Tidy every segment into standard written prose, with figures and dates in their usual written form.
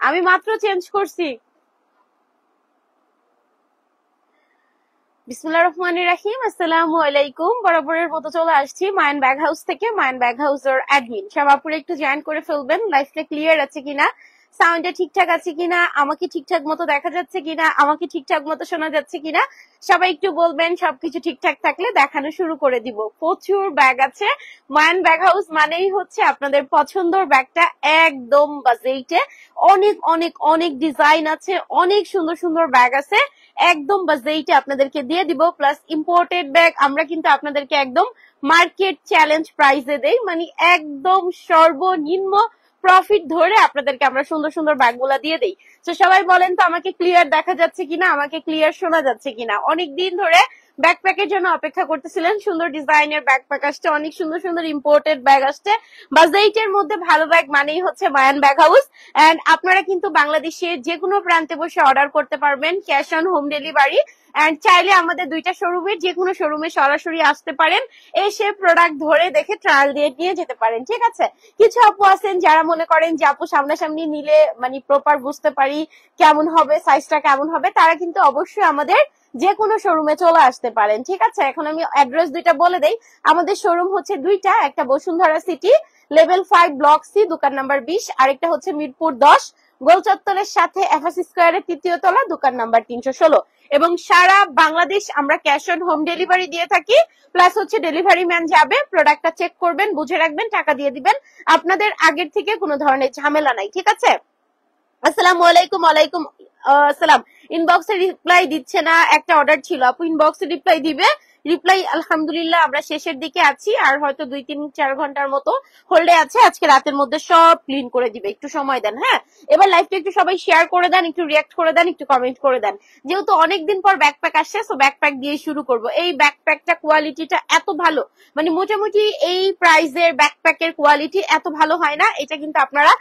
আমি মাত্র চেঞ্জ করছি। বিসমিল্লাহির রহমানির রহিম, আসসালামু আলাইকুম। বরাবরের মতো চলে আসছি মায়ান ব্যাগ হাউস থেকে, মায়ান ব্যাগ হাউসের অ্যাডমিন। সব আপুরে একটু জয়েন করে ফেলবেন। লাইফটা ক্লিয়ার আছে কিনা, সাউন্ডটা ঠিকঠাক আছে কিনা, আমাকে ঠিকঠাক মতো দেখা যাচ্ছে কিনা, আমাকে ঠিকঠাক মতো শোনা যাচ্ছে কিনা, সবাই একটু বলবেন। সবকিছু ঠিকঠাক থাকলে দেখানো শুরু করে দিব। প্রচুর ব্যাগ আছে। মায়ান ব্যাগ হাউস মানেই হচ্ছে আপনাদের পছন্দের ব্যাগটা একদম বাজেটে। অনেক অনেক অনেক ডিজাইন আছে, অনেক সুন্দর সুন্দর ব্যাগ আছে, একদম বাজেটে আপনাদেরকে দিয়ে দিব। প্লাস ইম্পোর্টেড ব্যাগ আমরা কিন্তু আপনাদেরকে একদম মার্কেট চ্যালেঞ্জ প্রাইসে দেই, মানে একদম সর্বনিম্ন প্রফিট ধরে আপনাদেরকে আমরা সুন্দর সুন্দর ব্যাগগুলা দিয়ে দেই। তো সবাই বলেন তো আমাকে ক্লিয়ার দেখা যাচ্ছে কিনা, আমাকে ক্লিয়ার শোনা যাচ্ছে কিনা। অনেক দিন ধরে ব্যাকপ্যাকের জন্য অপেক্ষা করতেছিলেন। সুন্দর ডিজাইনের ব্যাকপ্যাক আসছে, অনেক সুন্দর সুন্দর ইম্পোর্টেড ব্যাগ আসছে। বাজেটের মধ্যে ভালো ব্যাগ মানেই হচ্ছে মায়ান ব্যাগ হাউস। এন্ড আপনারা কিন্তু বাংলাদেশের যে কোনো প্রান্তে বসে অর্ডার করতে পারবেন, cash on home delivery. And চাইলে আমাদের দুইটা শোরুমের যে কোনো শোরুমে সরাসরি আসতে পারেন, এসে প্রোডাক্ট ধরে দেখে ট্রায়াল দিয়ে নিয়ে যেতে পারেন। ঠিক আছে, কিছু আপু আছেন যারা মনে করেন যে আপু সামনাসামনি নিলে মানে প্রপার বুঝতে পারি কেমন হবে, সাইজটা কেমন হবে, তারা কিন্তু অবশ্যই আমাদের যে কোনো শোরুমে চলে আসতে পারেন। ঠিক আছে, এখন আমি অ্যাড্রেস দুইটা বলে দেই। আমাদের শোরুম হচ্ছে দুইটা, একটা Bashundhara city level 5 block C দোকান নাম্বার 20, আরেকটা হচ্ছে মিরপুর 10 গোল চত্বরের সাথে এফএস স্কয়ারের 3য় তলা দোকান নাম্বার 316। এবং সারা বাংলাদেশ আমরা ক্যাশ অন হোম ডেলিভারি দিয়ে থাকি। প্লাস হচ্ছে ডেলিভারি ম্যান যাবে, প্রোডাক্টটা চেক করবেন, বুঝে রাখবেন, টাকা দিয়ে দিবেন। আপনাদের আগের থেকে কোনো ধরনের ঝামেলা নাই। ঠিক আছে, আসসালামু আলাইকুম। ওয়ালাইকুম আসসালাম। ইনবক্সে রিপ্লাই দিচ্ছে না, একটা অর্ডার ছিল আপু, ইনবক্সে রিপ্লাই দিবে। রিপ্লাই আলহামদুলিল্লাহ আমরা শেষের দিকে আছি, আর হয়তো 2-3-4 ঘন্টার মতো হোল্ডে আছে। আজকে রাতের মধ্যে সব ক্লিন করে দিবে, একটু সময় দেন। হ্যাঁ, এবার লাইভটা একটু সবাই শেয়ার করে দেন, একটু রিয়াক্ট করে দেন, একটু কমেন্ট করে দেন। যেহেতু অনেকদিন পর ব্যাকপ্যাক আসছে, সো ব্যাকপ্যাক দিয়ে শুরু করব। এই ব্যাকপ্যাকটা কোয়ালিটিটা এত ভালো, মানে মোটামুটি এই প্রাইসের ব্যাকপ্যাকের কোয়ালিটি এত ভালো হয় না। এটা কিন্তু আপনারা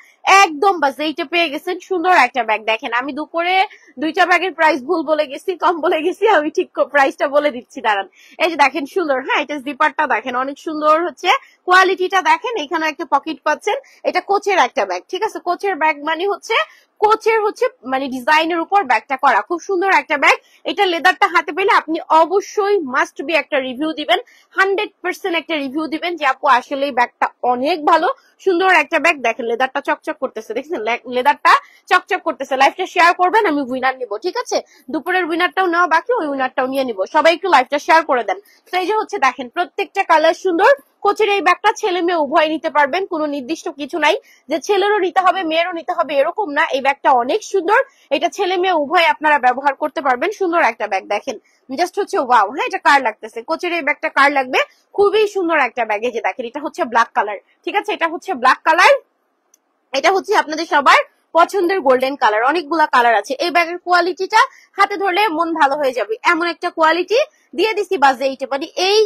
একদম বাজেটে পেয়ে গেছেন। সুন্দর একটা ব্যাগ। দেখেন আমি দুপুরে দুইটা ব্যাগের প্রাইস ভুল বলে গেছি, কম বলে গেছি, আমি ঠিক প্রাইসটা বলে দিচ্ছি, দাঁড়ান। এই যে দেখেন সুন্দর, হ্যাঁ এটা জিপারটা দেখেন অনেক সুন্দর হচ্ছে, কোয়ালিটিটা দেখেন। এখানে একটা পকেট পাচ্ছেন, এটা কোচের একটা ব্যাগ। ঠিক আছে, কোচের ব্যাগ মানে হচ্ছে কোচের হচ্ছে মানে ডিজাইনের উপর ব্যাগটা করা, খুব সুন্দর একটা ব্যাগ। এটা লেদারটা হাতে পেলে আপনি অবশ্যই মাস্ট বি একটা রিভিউ দিবেন, 100% একটা রিভিউ দিবেন যে আপু আসলে এই ব্যাগটা অনেক ভালো, সুন্দর একটা ব্যাগ। দেখেন লেদারটা চকচক করতেছে, দেখছেন লেদারটা চকচক করতেছে। লাইভটা শেয়ার করবেন, আমি উইনার নিব। ঠিক আছে, দুপুরের উইনারটাও নেওয়া বাকি, ওই উইনারটাও নিয়ে নিব। সবাই একটু লাইভটা শেয়ার করে দেন। তো এই যে হচ্ছে দেখেন প্রত্যেকটা কালার সুন্দর। কোচের এই ব্যাগটা ছেলে মেয়ে উভয় নিতে পারবেন, কোনো নির্দিষ্ট কিছু নাই যে ছেলেরও নিতে হবে মেয়েরও নিতে হবে এরকম না। এই ব্যাগটা অনেক সুন্দর, এটা ছেলে মেয়ে উভয় আপনারা ব্যবহার করতে পারবেন। সুন্দর একটা ব্যাগ দেখেন, জাস্ট হচ্ছে ওয়াও। হ্যাঁ, এটা কার লাগতেছে, কোচের এই ব্যাগটা কার লাগবে, খুবই সুন্দর একটা ব্যাগ। এই যে দেখেন এটা হচ্ছে ব্ল্যাক কালার। ঠিক আছে, এটা হচ্ছে ব্ল্যাক কালার, এটা হচ্ছে আপনাদের সবার পছন্দের গোল্ডেন কালার। অনেকগুলা কালার আছে। এই ব্যাগের কোয়ালিটিটা হাতে ধরলে মন ভালো হয়ে যাবে, এমন একটা কোয়ালিটি দিয়ে দিছি বাজেটে। মানে এই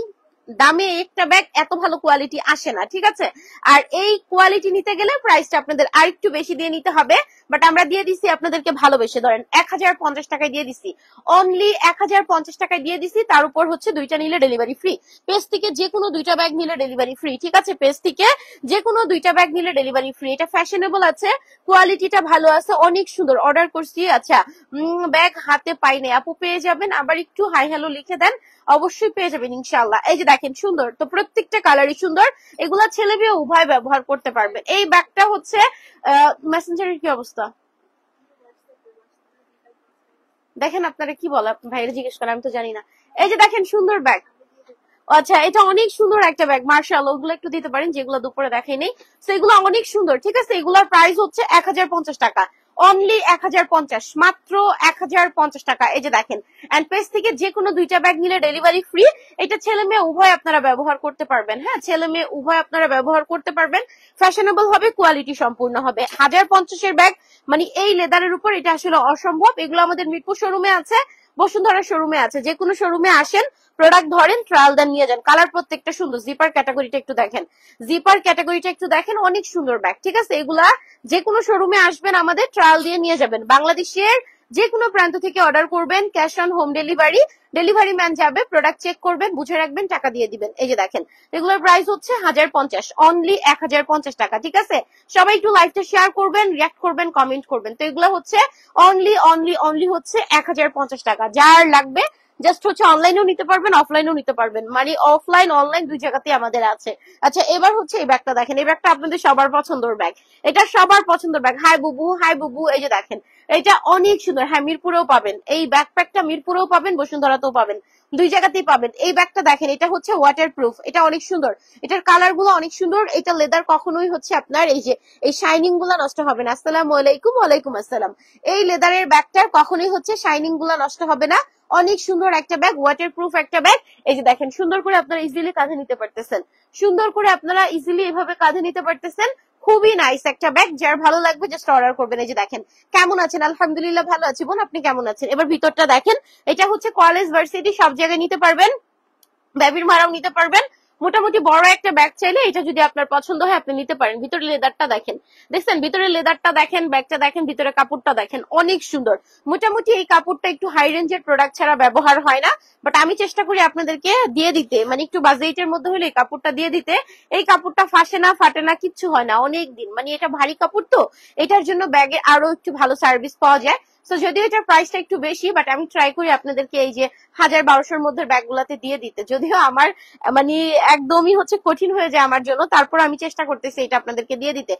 দামে একটা ব্যাগ এত ভালো কোয়ালিটি আসে না। ঠিক আছে, আর এই কোয়ালিটি নিতে গেলে প্রাইসটা আপনাদের আরেকটু বেশি দিয়ে নিতে হবে, বাট আমরা দিয়ে দিছি আপনাদেরকে ভালোবেসে। ধরেন 1050 টাকায় দিয়ে দিছি, অনলি 1050 টাকায় দিয়ে দিছি। তার উপর হচ্ছে দুইটা নিলে ডেলিভারি ফ্রি। পেজ থেকে যে কোনো দুইটা ব্যাগ নিলে ডেলিভারি ফ্রি। ঠিক আছে, পেজ থেকে যে কোনো দুইটা ব্যাগ নিলে ডেলিভারি ফ্রি। এটা ফ্যাশনেবল আছে, কোয়ালিটিটা ভালো আছে, অনেক সুন্দর। অর্ডার করছি, আচ্ছা ব্যাগ হাতে পাই নাই আপু, পেয়ে যাবেন। আবার একটু হাই হ্যালো লিখে দেন, অবশ্যই পেয়ে যাবেন ইনশাল্লাহ। এই যে দেখেন সুন্দর, তো প্রত্যেকটা কালারই সুন্দর, এগুলা ছেলে মেয়ে উভয় ব্যবহার করতে পারবে। এই ব্যাগটা হচ্ছে মেসেঞ্জারের কি অবস্থা দেখেন, আপনারা কি বলে ভাইয়ের জিজ্ঞেস করেন, আমি তো জানি না। এই যে দেখেন সুন্দর ব্যাগ, আচ্ছা এটা অনেক সুন্দর একটা ব্যাগ মার্শাল্লাহ। ওগুলো একটু দিতে পারেন যেগুলো দুপুরে দেখাই নেই। তো এগুলো অনেক সুন্দর। ঠিক আছে, এগুলোর প্রাইস হচ্ছে 1050 টাকা, অনলি 1050, মাত্র 1050 টাকা। এই যে দেখেন, এন্ড পেজ থেকে যে কোনো দুইটা ব্যাগ নিলে ডেলিভারি ফ্রি। এটা ছেলে মেয়ে উভয় আপনারা ব্যবহার করতে পারবেন। হ্যাঁ, ছেলে মেয়ে উভয় আপনারা ব্যবহার করতে পারবেন। ফ্যাশনেবল হবে, কোয়ালিটি সম্পূর্ণ হবে। 1050 ব্যাগ মানে এই লেদারের উপর এটা আসলে অসম্ভব। এগুলো আমাদের মিরপুর শোরুমে আছে, বসুন্ধরা শোরুমে আছে। যে কোনো শোরুমে আসেন, প্রোডাক্ট ধরেন, ট্রায়াল দেন, নিয়ে যান। কালার প্রত্যেকটা সুন্দর। জিপার ক্যাটাগরিটা একটু দেখেন, জিপার ক্যাটাগরিটা একটু দেখেন, অনেক সুন্দর ব্যাগ। ঠিক আছে, এগুলা যে কোনো শোরুমে আসবেন, আমাদের ট্রায়াল দিয়ে নিয়ে যাবেন। বাংলাদেশের যে কোনো প্রান্ত থেকে অর্ডার করবেন, cash on home delivery, delivery man যাবে, প্রোডাক্ট চেক করবেন, বুঝে রাখবেন, টাকা দিয়ে দিবেন। এই যে দেখেন এগুলোর প্রাইস হচ্ছে 1050, অনলি 1050 টাকা। ঠিক আছে, সবাই একটু লাইভটা শেয়ার করবেন, রিয়াক্ট করবেন, কমেন্ট করবেন। তো এগুলো হচ্ছে অনলি হচ্ছে 1050 টাকা। যার লাগবে জাস্ট হচ্ছে অনলাইনেও নিতে পারবেন, অফলাইনেও নিতে পারবেন, মানে অফলাইন অনলাইন দুই জায়গাতেই আমাদের আছে। আচ্ছা এবার হচ্ছে এই ব্যাগটা দেখেন, এই ব্যাগটা আপনাদের সবার পছন্দের ব্যাগ, এটা সবার পছন্দের ব্যাগ। হাই বুবু, হাই বুবু। এই যে দেখেন এটা অনেক সুন্দর, হ্যাঁ মিরপুরেও পাবেন এই ব্যাকপ্যাকটা, মিরপুরেও পাবেন, বসুন্ধরাতেও পাবেন, দুই জায়গাতেই পাবেন। এই ব্যাগটা দেখেন, এটা হচ্ছে ওয়াটার প্রুফ, এটা অনেক সুন্দর, এটার কালার গুলো অনেক সুন্দর, এটা লেদার কখনোই হচ্ছে আপনার এই যে এই শাইনিং গুলা নষ্ট হবে না। আসসালামু আলাইকুম। ওয়ালাইকুম আসসালাম। এই লেদারের ব্যাগটার কখনোই হচ্ছে শাইনিং গুলা নষ্ট হবে না, অনেক সুন্দর একটা ব্যাগ, ওয়াটার প্রুফ একটা ব্যাগ। এই যে দেখেন সুন্দর করে আপনারা ইজিলি কাঁধে নিতে পারতেছেন, সুন্দর করে আপনারা ইজিলি এভাবে কাঁধে নিতে পারতেছেন। খুবই নাইস একটা ব্যাগ, যার ভালো লাগবে জাস্ট অর্ডার করবেন। এই যে দেখেন কেমন আছেন? আলহামদুলিল্লাহ ভালো আছি বোন, আপনি কেমন আছেন? এবার ভিতরটা দেখেন, এটা হচ্ছে কলেজ ভার্সিটি সব জায়গায় নিতে পারবেন, বেবির মারাও নিতে পারবেন। মোটামুটি বড় একটা ব্যাগ চাইলে এটা যদি আপনার পছন্দ হয় আপনি নিতে পারেন। ভিতরে লেদারটা দেখেন, দেখছেন ভিতরে লেদারটা দেখেন, ব্যাগটা দেখেন, ভিতরে কাপড়টা দেখেন, অনেক সুন্দর। মোটামুটি এই কাপড়টা একটু হাই রেঞ্জের প্রোডাক্ট ছাড়া ব্যবহার হয় না, বাট আমি চেষ্টা করি আপনাদেরকে দিয়ে দিতে, মানে একটু বাজেটের মধ্যে হলে এই কাপড়টা দিয়ে দিতে। এই কাপড়টা ফাঁসে না, ফাটে না, কিচ্ছু হয় না অনেক দিন, মানে এটা ভারী কাপড় তো এটার জন্য ব্যাগে আরো একটু ভালো সার্ভিস পাওয়া যায়। তো যদিও এটার প্রাইসটা একটু বেশি, বাট আমি ট্রাই করি আপনাদেরকে এই যে 1000-1200-র মধ্যে ব্যাগ গুলাতে দিয়ে দিতে, যদিও আমার মানে একদমই হচ্ছে কঠিন হয়ে যায় আমার জন্য, তারপর আমি চেষ্টা করতেছি এটা আপনাদেরকে দিয়ে দিতে।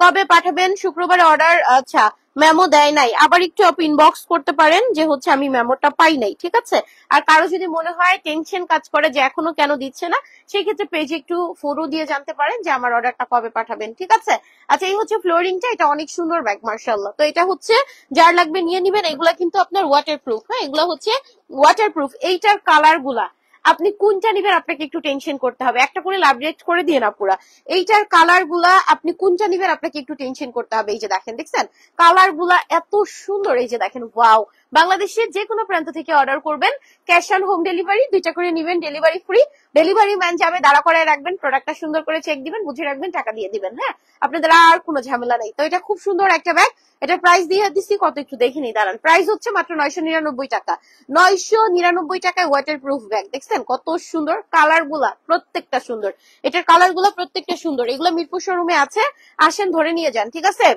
কবে পাঠাবেন? শুক্রবারে অর্ডার। আচ্ছা মেমো দেয় নাই, আবার একটু ইনবক্স করতে পারেন যে হচ্ছে আমি মেমোটা পাই নাই, ঠিক আছে? আর কারো যদি মনে হয় টেনশন কাজ করে যে এখনো কেন দিচ্ছে না, সেই ক্ষেত্রে পেজে একটু ফটো দিয়ে জানতে পারেন যে আমার অর্ডারটা কবে পাঠাবেন, ঠিক আছে? আচ্ছা এই হচ্ছে ফ্লোরিংটা, এটা অনেক সুন্দর ব্যাগ মার্শাল্লাহ। তো এটা হচ্ছে যার লাগবে নিয়ে নিবেন। এগুলা কিন্তু আপনার ওয়াটার প্রুফ, হ্যাঁ এগুলা হচ্ছে ওয়াটার প্রুফ। এইটার কালার গুলা আপনি কোনটা নিবেন আপনাকে একটু টেনশন করতে হবে, একটা করে লাভরেট করে দিয়ে না পুরা। এইটার কালার গুলা আপনি কোনটা নিবেন আপনাকে একটু টেনশন করতে হবে। এই যে দেখেন, দেখছেন কালার গুলা এত সুন্দর। এই যে দেখেন ওয়াও। বাংলাদেশের যে কোনো প্রান্ত থেকে অর্ডার করবেন, ক্যাশ অন হোম ডেলিভারি, দুইটা করে নিবেন, ডেলিভারি ফ্রি। ডেলিভারি ম্যান যাবে, দাঁড়া করায় রাখবেন, প্রোডাক্টটা সুন্দর করে চেক দিবেন, বুঝে রাখবেন, টাকা দিয়ে দিবেন। হ্যাঁ আপনাদের আর কোনো ঝামেলা নেই। তো এটা খুব সুন্দর একটা ব্যাগ, এটার প্রাইস দিয়ে দিচ্ছি কত একটু দেখে নি, দাঁড়ান। প্রাইস হচ্ছে মাত্র 999 টাকা। 999 টাকায় ওয়াটার প্রুফ ব্যাগ, দেখছেন কত সুন্দর, কালার গুলা প্রত্যেকটা সুন্দর, এটার কালার গুলা প্রত্যেকটা সুন্দর। এগুলো মিরপুর শোরুমে আছে, আসেন ধরে নিয়ে যান, ঠিক আছে?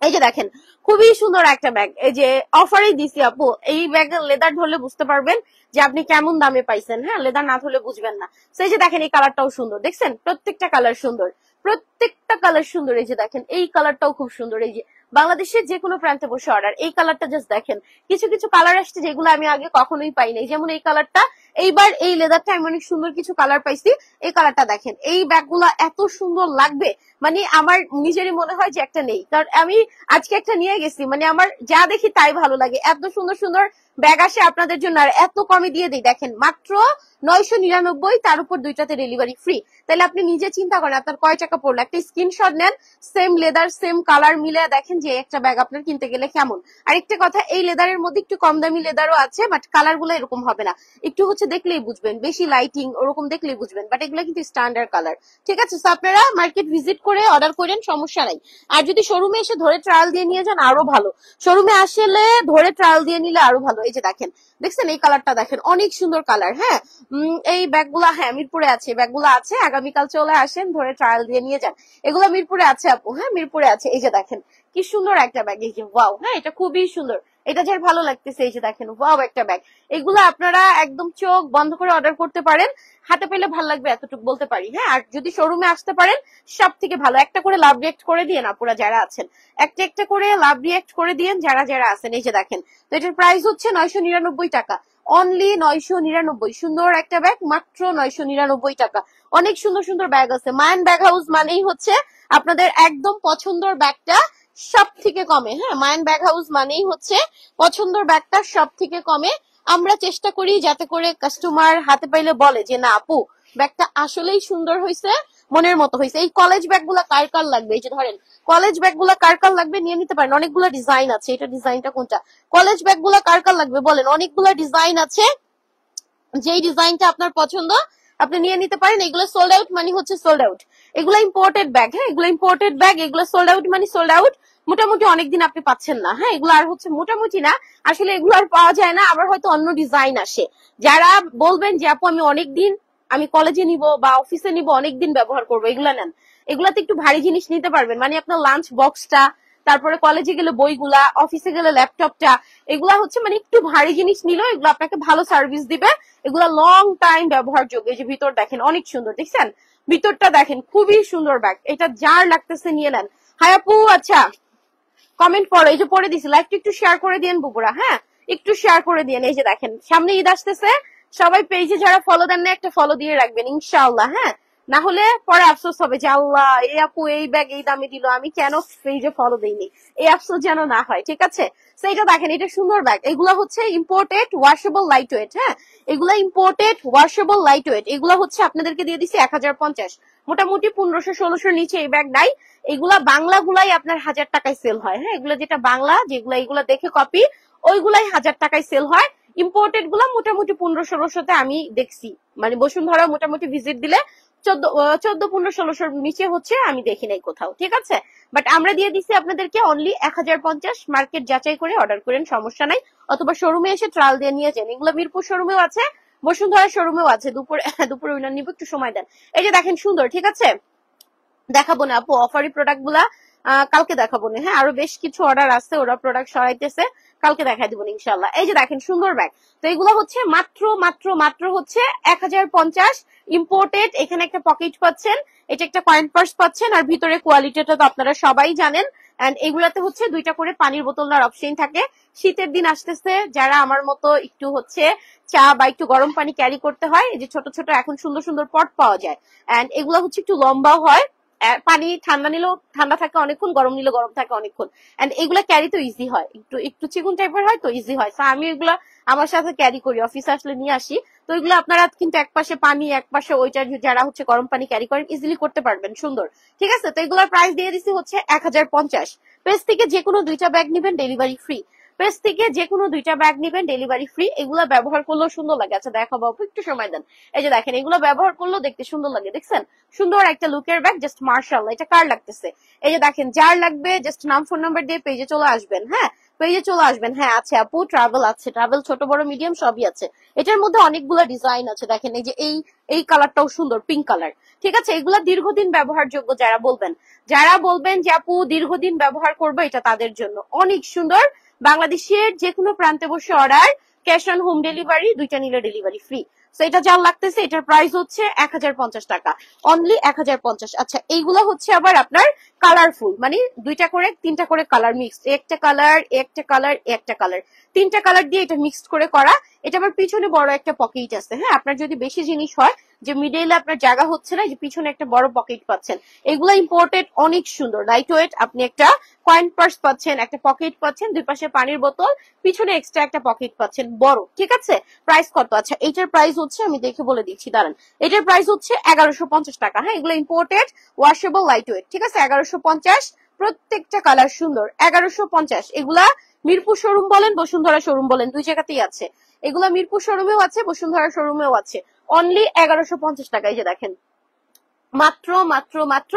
এই যে দেখেন খুবই সুন্দর একটা ব্যাগ, এই যে অফারেই দিছি আপু। এই ব্যাগের লেদার ধরলে বুঝতে পারবেন যে আপনি কেমন দামে পাইছেন, হ্যাঁ লেদার না ধরলে বুঝবেন না। তো এই যে দেখেন এই কালারটাও সুন্দর, দেখছেন প্রত্যেকটা কালার সুন্দর, প্রত্যেকটা কালার সুন্দর। এই যে দেখেন এই কালারটাও খুব সুন্দর। এই যে বাংলাদেশের যে কোনো প্রান্তে বসে অর্ডার, এই কালারটা জাস্ট দেখেন। কিছু কিছু কালার আসছে যেগুলো আমি আগে কখনোই পাই নাই, যেমন এই কালারটা। এইবার এই লেদারটা আমি অনেক সুন্দর কিছু কালার পাইছি। এই কালারটা দেখেন, এই ব্যাগগুলা এত সুন্দর লাগবে, মানে আমার নিজেরই মনে হয় যে একটা নেই, কারণ আমি আজকে একটা নিয়ে গেছি, মানে আমার যা দেখি তাই ভালো লাগে। এত সুন্দর সুন্দর ব্যাগ আসে আপনাদের জন্য, আর এত কমে দিয়ে দিই। দেখেন মাত্র 999, তার উপর দুইটাতে ডেলিভারি ফ্রি। তাহলে আপনি নিজে চিন্তা করেন আপনার কয় টাকা পড়লো। একটা স্ক্রিনশট নেন, সেম লেদার সেম কালার মিলে দেখেন যে একটা ব্যাগ আপনার কিনতে গেলে কেমন। আরেকটা কথা, এই লেদারের মধ্যে একটু কম দামি লেদারও আছে, বাট কালার গুলো এরকম হবে না, একটু হচ্ছে দেখলেই বুঝবেন, বেশি লাইটিং ওরকম দেখলেই বুঝবেন, বাট এগুলো কিন্তু স্ট্যান্ডার্ড কালার, ঠিক আছে? তো আপনারা মার্কেট ভিজিট করে অর্ডার করেন, সমস্যা নাই। আর যদি শোরুমে এসে ধরে ট্রায়াল দিয়ে নিয়ে যান আরো ভালো, শোরুমে আসলে ধরে ট্রায়াল দিয়ে নিলে আরো ভালো। এই যে দেখেন, দেখছেন এই কালারটা দেখেন, অনেক সুন্দর কালার। হ্যাঁ এই ব্যাগগুলা হ্যাঁ মিরপুরে আছে, ব্যাগগুলো আছে, আগামীকাল চলে আসেন, ধরে ট্রায়াল দিয়ে নিয়ে যান। এগুলো মিরপুরে আছে আপু, হ্যাঁ মিরপুরে আছে। এই যে দেখেন কি সুন্দর একটা ব্যাগ, এই যে ওয়াও, হ্যাঁ এটা খুবই সুন্দর, এটা যার ভালো লাগতেছে। এই যে দেখেন ওয়াও একটা ব্যাগ। এগুলো আপনারা একদম চোখ বন্ধ করে অর্ডার করতে পারেন, হাতে পেলে ভালো লাগবে এতটুকু বলতে পারি। হ্যাঁ আর যদি শোরুমে আসতে পারেন সব থেকে ভালো। একটা করে লাভ রিয়েক্ট করে দিয়ে না পুরা যারা আছেন, একটা একটা করে লাভ রিয়েক্ট করে দিয়েন যারা যারা আছেন। এই যে দেখেন, তো এটার প্রাইস হচ্ছে 999 টাকা, অনলি 999। সুন্দর একটা ব্যাগ, মাত্র 999 টাকা। অনেক সুন্দর সুন্দর ব্যাগ আছে। মায়ান ব্যাগ হাউস মানেই হচ্ছে আপনাদের একদম পছন্দের ব্যাগটা সব থেকে কমে। হ্যাঁ মায়ান ব্যাগ হাউস মানেই হচ্ছে পছন্দের ব্যাগটা সব থেকে কমে। আমরা চেষ্টা করি যাতে করে কাস্টমার হাতে পাইলে বলে যে না আপু ব্যাগটা আসলেই সুন্দর হয়েছে, মনের মতো হয়েছে। এই কলেজ ব্যাগ গুলা কার কার লাগবে, এই যে ধরেন কলেজ ব্যাগ গুলা কার কার লাগবে নিয়ে নিতে পারেন, অনেকগুলো ডিজাইন আছে। এটা ডিজাইনটা কোনটা? কলেজ ব্যাগ গুলা কার কার লাগবে বলেন, অনেকগুলো ডিজাইন আছে, যেই ডিজাইনটা আপনার পছন্দ আপনি নিয়ে নিতে পারেন। এগুলো সোল্ড আউট মানে হচ্ছে সোল্ড আউট, এগুলো ইম্পোর্টেড ব্যাগ। হ্যাঁ এগুলো ইম্পোর্টেড ব্যাগ, এগুলো সোল্ড আউট মানে সোল্ড আউট। মোটামুটি অনেকদিন আপনি পাচ্ছেন না। হ্যাঁ, এগুলো আর হচ্ছে মোটামুটি না, আসলে এগুলো আর পাওয়া যায় না। আবার হয়তো অন্য ডিজাইন আসে। যারা বলবেন যে আপু আমি অনেকদিন, আমি কলেজে নিব বা অফিসে নিব, অনেকদিন ব্যবহার করবো, এগুলা নেন। এগুলাতে একটু ভারী জিনিস নিতে পারবেন, মানে আপনার লাঞ্চ বক্সটা, তারপরে কলেজে গেলে বইগুলা, অফিসে গেলে ল্যাপটপটা, এগুলা হচ্ছে মানে একটু ভারী জিনিস নিলেও এগুলো আপনাকে ভালো সার্ভিস দিবে। এগুলা লং টাইম ব্যবহারযোগ্য। এই যে ভিতর দেখেন অনেক সুন্দর, দেখছেন ভিতরটা দেখেন, খুবই সুন্দর ব্যাগ। এটা যার লাগতেছে নিয়ে নেন। হাই আপু, আচ্ছা কমেন্ট করো, এই যে পরে দিছি, লাইভটা একটু শেয়ার করে দিয়েন বুবুরা, হ্যাঁ একটু শেয়ার করে দিয়েন। এই যে দেখেন সামনে ঈদ আসতেছে, সবাই পেজে যারা ফলো দেন না একটা ফলো দিয়ে রাখবেন ইনশাআল্লাহ। হ্যাঁ, না হলে পরে আফসোস হবে যে আল্লাহ এই আপু এই ব্যাগ এই দামে দিল, আমি কেন পেজে ফলো দিইনি, এই আফসোস যেন না হয়। ঠিক আছে, সেইটা দেখেন, এটা সুন্দর ব্যাগ। এগুলো হচ্ছে ইম্পোর্টেড ওয়াশেবল লাইট ওয়েট। হ্যাঁ, এগুলা ইম্পোর্টেড ওয়াশেবল লাইট ওয়েট। এগুলো হচ্ছে আপনাদেরকে দিয়ে দিছি 1050, মোটামুটি 1500-1600 নিচে এই ব্যাগ নাই। এগুলা বাংলা গুলাই আপনার 1000 টাকায় সেল হয়। হ্যাঁ, এগুলো যেটা বাংলা, যেগুলা এগুলা দেখে কপি, ওইগুলাই 1000 টাকায় সেল হয়। ইম্পোর্টেড গুলা মোটামুটি 1500-1600তে আমি দেখছি, মানে বসুন্ধরা মোটামুটি ভিজিট দিলে 14, 15, 1600 নিচে হচ্ছে আমি দেখি নাই কোথাও। ঠিক আছে, বাট আমরা দিয়ে দিচ্ছি আপনাদেরকে অনলি 1050। মার্কেট যাচাই করে অর্ডার করেন, সমস্যা নাই, অথবা শোরুমে এসে ট্রায়াল দিয়ে নিয়ে যান। এগুলো মিরপুর শোরুমেও আছে, বসুন্ধরা শোরুমেও আছে। দুপুরে উইনার নিব, একটু সময় দেন। এই যে দেখেন সুন্দর, ঠিক আছে দেখাবো না আপু অফারি প্রোডাক্ট গুলা, কালকে দেখাবো না। হ্যাঁ, আরো বেশ কিছু অর্ডার আছে, ওরা প্রোডাক্ট সরাইতেছে, কালকে দেখাই দিব ইনশাল্লাহ। এই যে দেখেন সুন্দর ব্যাগ। তো এগুলো হচ্ছে মাত্র মাত্র মাত্র হচ্ছে 1050 ইম্পোর্টেড। এখানে একটা পকেট পাচ্ছেন, এটা একটা কয়েন পার্স পাচ্ছেন, আর ভিতরে কোয়ালিটিটা তো আপনারা সবাই জানেন। এন্ড এগুলাতে হচ্ছে 2টা করে পানির বোতল নেওয়ার অপশন থাকে। শীতের দিন আসতেছে, যারা আমার মতো একটু হচ্ছে চা বা একটু গরম পানি ক্যারি করতে হয়, এই যে ছোট ছোট এখন সুন্দর সুন্দর পট পাওয়া যায়। এন্ড এগুলো হচ্ছে একটু লম্বাও হয়, পানি ঠান্ডা নিলেও ঠান্ডা থাকে অনেকক্ষণ, গরম নিলে গরম থাকে অনেকক্ষণ। এন্ড এগুলা ক্যারি তো ইজি হয়, একটু একটু চিকুন টাইপের হয় তো ইজি হয়। তো আমি এগুলা আমার সাথে ক্যারি করি, অফিসে আসলে নিয়ে আসি। তো এগুলো আপনারা কিন্তু এক পাশে পানি, এক পাশে ওইটা, যারা হচ্ছে গরম পানি ক্যারি করেন ইজিলি করতে পারবেন, সুন্দর। ঠিক আছে, তো এগুলোর প্রাইস দিয়ে দিচ্ছি হচ্ছে 1050। পেজ থেকে যে কোনো 2টা ব্যাগ নিবেন ডেলিভারি ফ্রি। পেজ থেকে যে কোনো 2টা ব্যাগ নিবেন ডেলিভারি ফ্রি। এগুলা ব্যবহার করলেও সুন্দর লাগে। আচ্ছা দেখাবো, একটু সময় দেন। এই যে দেখেন, এগুলো ব্যবহার করলেও দেখতে সুন্দর লাগে, দেখছেন সুন্দর একটা লুকের ব্যাগ, জাস্ট মার্শাল্লাহ। এটা কার লাগতেছে, এই যে দেখেন, যার লাগবে জাস্ট নাম ফোন নাম্বার দিয়ে পেজে চলে আসবেন। হ্যাঁ, পেজে চলে আসবেন। হ্যাঁ আছে আপু, ট্রাভেল আছে, ট্রাভেল ছোট বড় মিডিয়াম সবই আছে। এটার মধ্যে অনেকগুলো ডিজাইন আছে, দেখেন এই যে এই কালারটাও সুন্দর, পিঙ্ক কালার। ঠিক আছে, এগুলা দীর্ঘদিন ব্যবহারযোগ্য। যারা বলবেন যে আপু দীর্ঘদিন ব্যবহার করবো, এটা তাদের জন্য অনেক সুন্দর। বাংলাদেশের যে কোনো প্রান্তে বসে order, cash on home delivery, 2টা নিলে ডেলিভারি ফ্রি। তো এটা যার লাগতেছে, এটার প্রাইস হচ্ছে 1050 টাকা, অনলি 1050। আচ্ছা, এইগুলা হচ্ছে আবার আপনার কালারফুল, মানে 2টা করে 3টা করে কালার মিক্সড, একটা কালার একটা কালার একটা কালার, 3টা কালার দিয়ে এটা মিক্সড করে করা। এটা আবার পিছনে বড় একটা পকেট আছে। হ্যাঁ, আপনার যদি বেশি জিনিস হয়, যে মিডলে আপনার জায়গা হচ্ছে না, যে পিছনে একটা বড় পকেট পাচ্ছেন। এগুলা ইম্পোর্টেড, অনেক সুন্দর লাইট ওয়েট। আপনি একটা কয়েন পার্স পাচ্ছেন, একটা পকেট পাচ্ছেন, দুই পাশে পানির বোতল, পিছনে এক্সট্রা একটা পকেট পাচ্ছেন বড়। ঠিক আছে, প্রাইস কত? আচ্ছা, এইটার প্রাইস হচ্ছে, আমি দেখে বলে দিচ্ছি দাঁড়ান, এটার প্রাইস হচ্ছে 1150 টাকা। হ্যাঁ, এগুলো ইম্পোর্টেড ওয়াশেবল লাইট ওয়েট। ঠিক আছে, 1150, প্রত্যেকটা কালার সুন্দর, 1150। এগুলা মিরপুর শোরুম বলেন, বসুন্ধরা শোরুম বলেন, 2 জায়গাতেই আছে। এগুলা মিরপুর শোরুমেও আছে, বসুন্ধরা শোরুমেও আছে। অনলি 1150 টাকা। এই যে দেখেন, মাত্র মাত্র মাত্র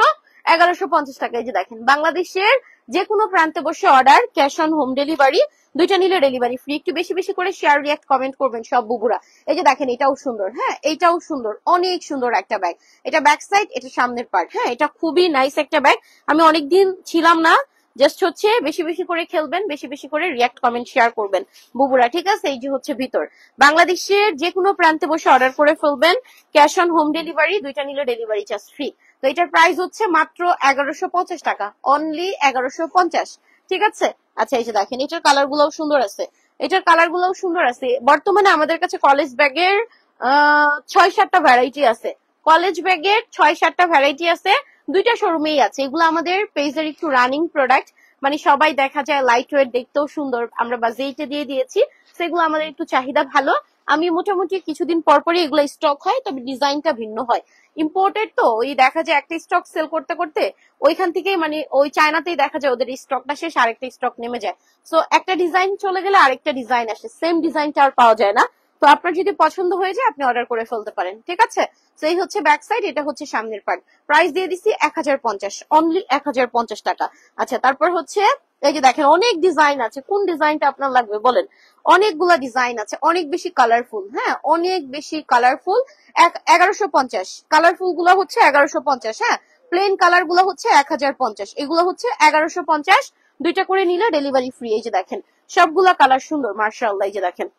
1150 টাকা। এই যে দেখেন, বাংলাদেশের যে কোনো প্রান্তে বসে order, cash on home delivery, 2টা নিলে ডেলিভারি ফ্রি। একটু বেশি বেশি করে শেয়ার, রিয়াক্ট, কমেন্ট করবেন সব বুবুরা। এই যে দেখেন, এটাও সুন্দর। হ্যাঁ, এটাও সুন্দর, অনেক সুন্দর একটা ব্যাগ। এটা ব্যাক সাইড, এটা সামনের পার্ট। হ্যাঁ, এটা খুবই নাইস একটা ব্যাগ। আমি অনেকদিন ছিলাম না, জাস্ট হচ্ছে বেশি বেশি করে খেলবেন, বেশি বেশি করে রিয়াক্ট, কমেন্ট, শেয়ার করবেন বুবুরা। ঠিক আছে, এই যে হচ্ছে ভিতর, বাংলাদেশের যে কোনো প্রান্তে বসে অর্ডার করে ফেলবেন, ক্যাশ অন হোম ডেলিভারি, 2টা নিলে ডেলিভারি চার্জ ফ্রি। তো এটার প্রাইস হচ্ছে মাত্র 1150 টাকা, অনলি 1150। ঠিক আছে, আচ্ছা এই যে দেখেন, এটার কালার গুলোও সুন্দর আছে, এটার কালার গুলোও সুন্দর আছে। বর্তমানে আমাদের কাছে কলেজ ব্যাগের 6-7টা ভ্যারাইটি আছে, কলেজ ব্যাগের 6-7টা ভ্যারাইটি আছে, 2টা শোরুমেই আছে। এগুলো আমাদের পেজের একটু রানিং প্রোডাক্ট, মানে সবাই দেখা যায় লাইট ওয়েট, দেখতেও সুন্দর, আমরা বাজেটে দিয়ে দিয়েছি, সেগুলো আমাদের একটু চাহিদা ভালো। আমি মোটামুটি কিছুদিন পরপরই এগুলো স্টক হয়, তবে ডিজাইনটা ভিন্ন হয়। ইম্পোর্টেড তো, ওই দেখা যায় একটা স্টক সেল করতে করতে ওইখান থেকেই, মানে ওই চায়নাতেই দেখা যায় ওদের স্টকটা শেষ, আরেকটা স্টক নেমে যায়। সো একটা ডিজাইন চলে গেলে আরেকটা ডিজাইন আসে, সেম ডিজাইনটা আর পাওয়া যায় না। তো আপনার যদি পছন্দ হয়ে যায় আপনি অর্ডার করে ফেলতে পারেন, ঠিক আছে। তো এই হচ্ছে ব্যাক সাইড, এটা হচ্ছে সামনের পার্ট। প্রাইস দিয়ে দিচ্ছি 1050, অনলি 1050 টাকা। আচ্ছা, তারপর হচ্ছে এই যে দেখেন অনেক ডিজাইন আছে, কোন ডিজাইনটা আপনার লাগবে বলেন। অনেকগুলা ডিজাইন আছে, অনেক বেশি কালারফুল, হ্যাঁ অনেক বেশি কালারফুল। 1150 কালারফুল গুলো হচ্ছে 1150, হ্যাঁ প্লেন কালার গুলো হচ্ছে 1050, এগুলো হচ্ছে 1150। দুইটা করে নিলে ডেলিভারি ফ্রি। এই যে দেখেন সবগুলা কালার সুন্দর মার্শাল্লাহ, এই যে দেখেন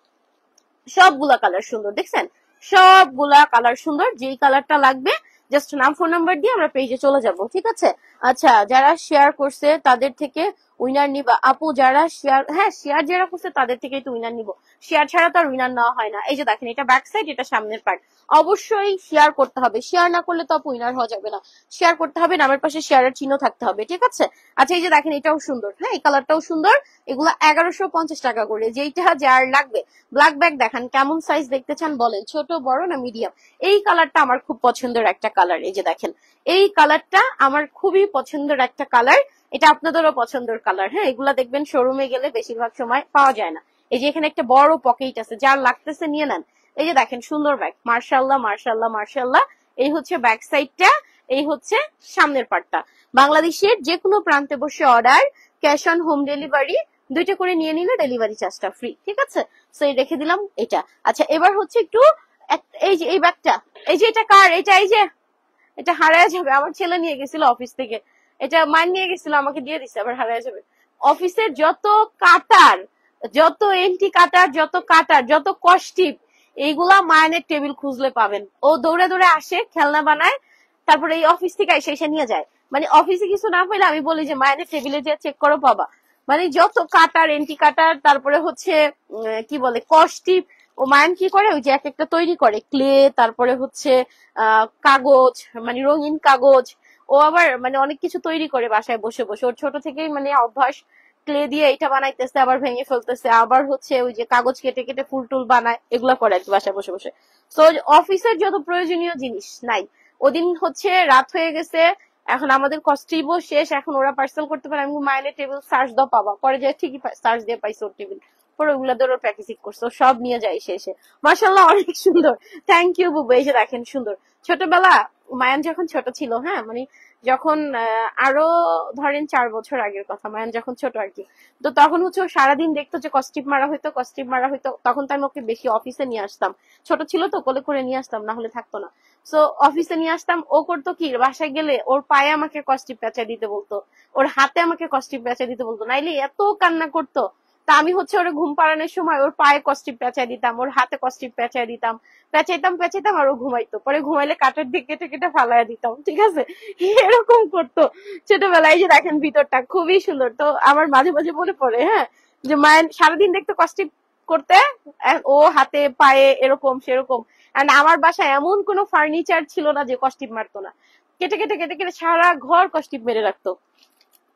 সবগুলা কালার সুন্দর, দেখছেন সবগুলা কালার সুন্দর। যেই কালারটা লাগবে জাস্ট নাম ফোন নাম্বার দিয়ে আমরা পেজে চলে যাব, ঠিক আছে। আচ্ছা, যারা শেয়ার করছে তাদের থেকে উইনার নিবা আপু, যারা শেয়ার, হ্যাঁ শেয়ার যারা করছে তাদের থেকেই তো উইনার নিব, শেয়ার ছাড়া তো আর উইনার নেওয়া হয় না। এই যে দেখেন এটা ব্যাক সাইড, এটা সামনের পার্ট। অবশ্যই শেয়ার করতে হবে, শেয়ার না করলে তো আপু উইনার হওয়া যাবে না। শেয়ার করতে হবে, নামের পাশে শেয়ারের চিহ্ন থাকতে হবে, ঠিক আছে। আচ্ছা, এই যে দেখেন এটাও সুন্দর, হ্যাঁ এই কালারটাও সুন্দর। এগুলা 1150 টাকা করে, যেইটা যার লাগবে। ব্ল্যাক ব্যাগ দেখান, কেমন সাইজ দেখতে চান বলেন, ছোট বড় না মিডিয়াম। এই কালারটা আমার খুব পছন্দের একটা কালার, এই যে দেখেন এই কালারটা আমার খুবই পছন্দের একটা কালার। এটা আপনাদেরও পছন্দের কালার, হ্যাঁ এগুলা দেখবেন শোরুমে গেলে বেশিরভাগ সময় পাওয়া যায় না। এই যে এখানে একটা বড় পকেট আছে, যার লাগতেছে নিয়ে নেন। এই যে দেখেন সুন্দর ব্যাগ, মার্শাল্লাহ মার্শাল্লাহ মার্শাল্লাহ। এই হচ্ছে ব্যাক সাইডটা, এই হচ্ছে সামনের পার্টটা। বাংলাদেশের যে কোনো প্রান্তে বসে order, cash on home delivery, দুইটা করে নিয়ে নিলে ডেলিভারি চার্জটা ফ্রি, ঠিক আছে। সো এই রেখে দিলাম এটা। আচ্ছা, এবার হচ্ছে একটু এই যে এই ব্যাগটা, এই যে এটা কার, এটা এই যে এটা হারায় যাবে, আমার ছেলে নিয়ে গেছিল অফিস থেকে, এটা মাইন নিয়ে গেছিল আমাকে দিয়ে দিচ্ছে, আবার হারায় যাবে। অফিসের যত কাটার, যত এন্টি কাটার, যত কাটার, যত কস্টিপ, এইগুলা মাইনের টেবিল খুঁজলে পাবেন। ও দৌড়ে দৌড়ে আসে, খেলনা বানায়, তারপরে এই অফিস থেকে এসে এসে নিয়ে যায়। মানে অফিসে কিছু না পেলে আমি বলি যে মাইনের টেবিলে যে চেক করো পাবা। মানে যত কাটার, এন্টি কাটার, তারপরে হচ্ছে কি বলে কস্টিপ, ও মায়ান কি করে ওই যে এক একটা তৈরি করে ক্লে, তারপরে হচ্ছে কাগজ, মানে রঙিন কাগজ। ও আবার মানে অনেক কিছু তৈরি করে বাসায় বসে বসে, ওর ছোট থেকেই মানে অভ্যাস। ক্লে দিয়ে এটা বানাইতেছে, আবার ভেঙে ফেলতেছে, আবার হচ্ছে ওই যে কাগজ কেটে কেটে ফুল টুল বানায়, এগুলা করে আর কি বাসায় বসে বসে। তো অফিসের যত প্রয়োজনীয় জিনিস নাই। ওদিন হচ্ছে রাত হয়ে গেছে, এখন আমাদের কস্টিবও শেষ, এখন ওরা পার্সেল করতে পারে। আমি মাইনের টেবিল সার্চ দাও পাবা, পরে যায় ঠিকই সার্চ দিয়ে পাইছে ওর টেবিল। পরে ওগুলা ধরো প্যাকেজিং করছে, সব নিয়ে যায় শেষে। মাশাল্লাহ অনেক সুন্দর, থ্যাংক ইউ বুবু। এই যে দেখেন সুন্দর। ছোটবেলা মায়ান যখন ছোট ছিল, হ্যাঁ মানে যখন আরো ধরেন 4 বছর আগের কথা, মায়ান যখন ছোট আর কি, তো তখন হচ্ছে ও সারাদিন দেখতো যে কস্টিপ মারা হইতো, কস্টিপ মারা হইতো। তখন তো আমি ওকে বেশি অফিসে নিয়ে আসতাম, ছোট ছিল তো কোলে করে নিয়ে আসতাম, না হলে থাকতো না। সো অফিসে নিয়ে আসতাম, ও করতো কি বাসায় গেলে ওর পায়ে আমাকে কস্টিপ পেঁচা দিতে বলতো, ওর হাতে আমাকে কস্টিপ পেঁচা দিতে বলতো, নাইলে এত কান্না করতো। তা আমি হচ্ছে ওর ঘুম পাড়ানোর সময় ওর পায়ে কস্টিপ পেঁচাই দিতাম, ওর হাতে কস্টিপ পেঁচাই দিতাম, পেঁচাইতাম পেঁচাইতাম, আর ও ঘুমাইতো। পরে ঘুমাইলে কাঠের দিক কেটে কেটে ফালাইয়া দিতাম, ঠিক আছে। এরকম করতো ছোটবেলায়। যে দেখেন ভিতরটা খুবই সুন্দর। তো আমার মাঝে মাঝে মনে পড়ে, হ্যাঁ যে মায়ের সারাদিন দেখতো কস্টিপ করতে, ও হাতে পায়ে এরকম সেরকম। আর আমার বাসায় এমন কোনো ফার্নিচার ছিল না যে কস্টিপ মারতো না, কেটে কেটে কেটে কেটে সারা ঘর কস্টিপ মেরে রাখতো,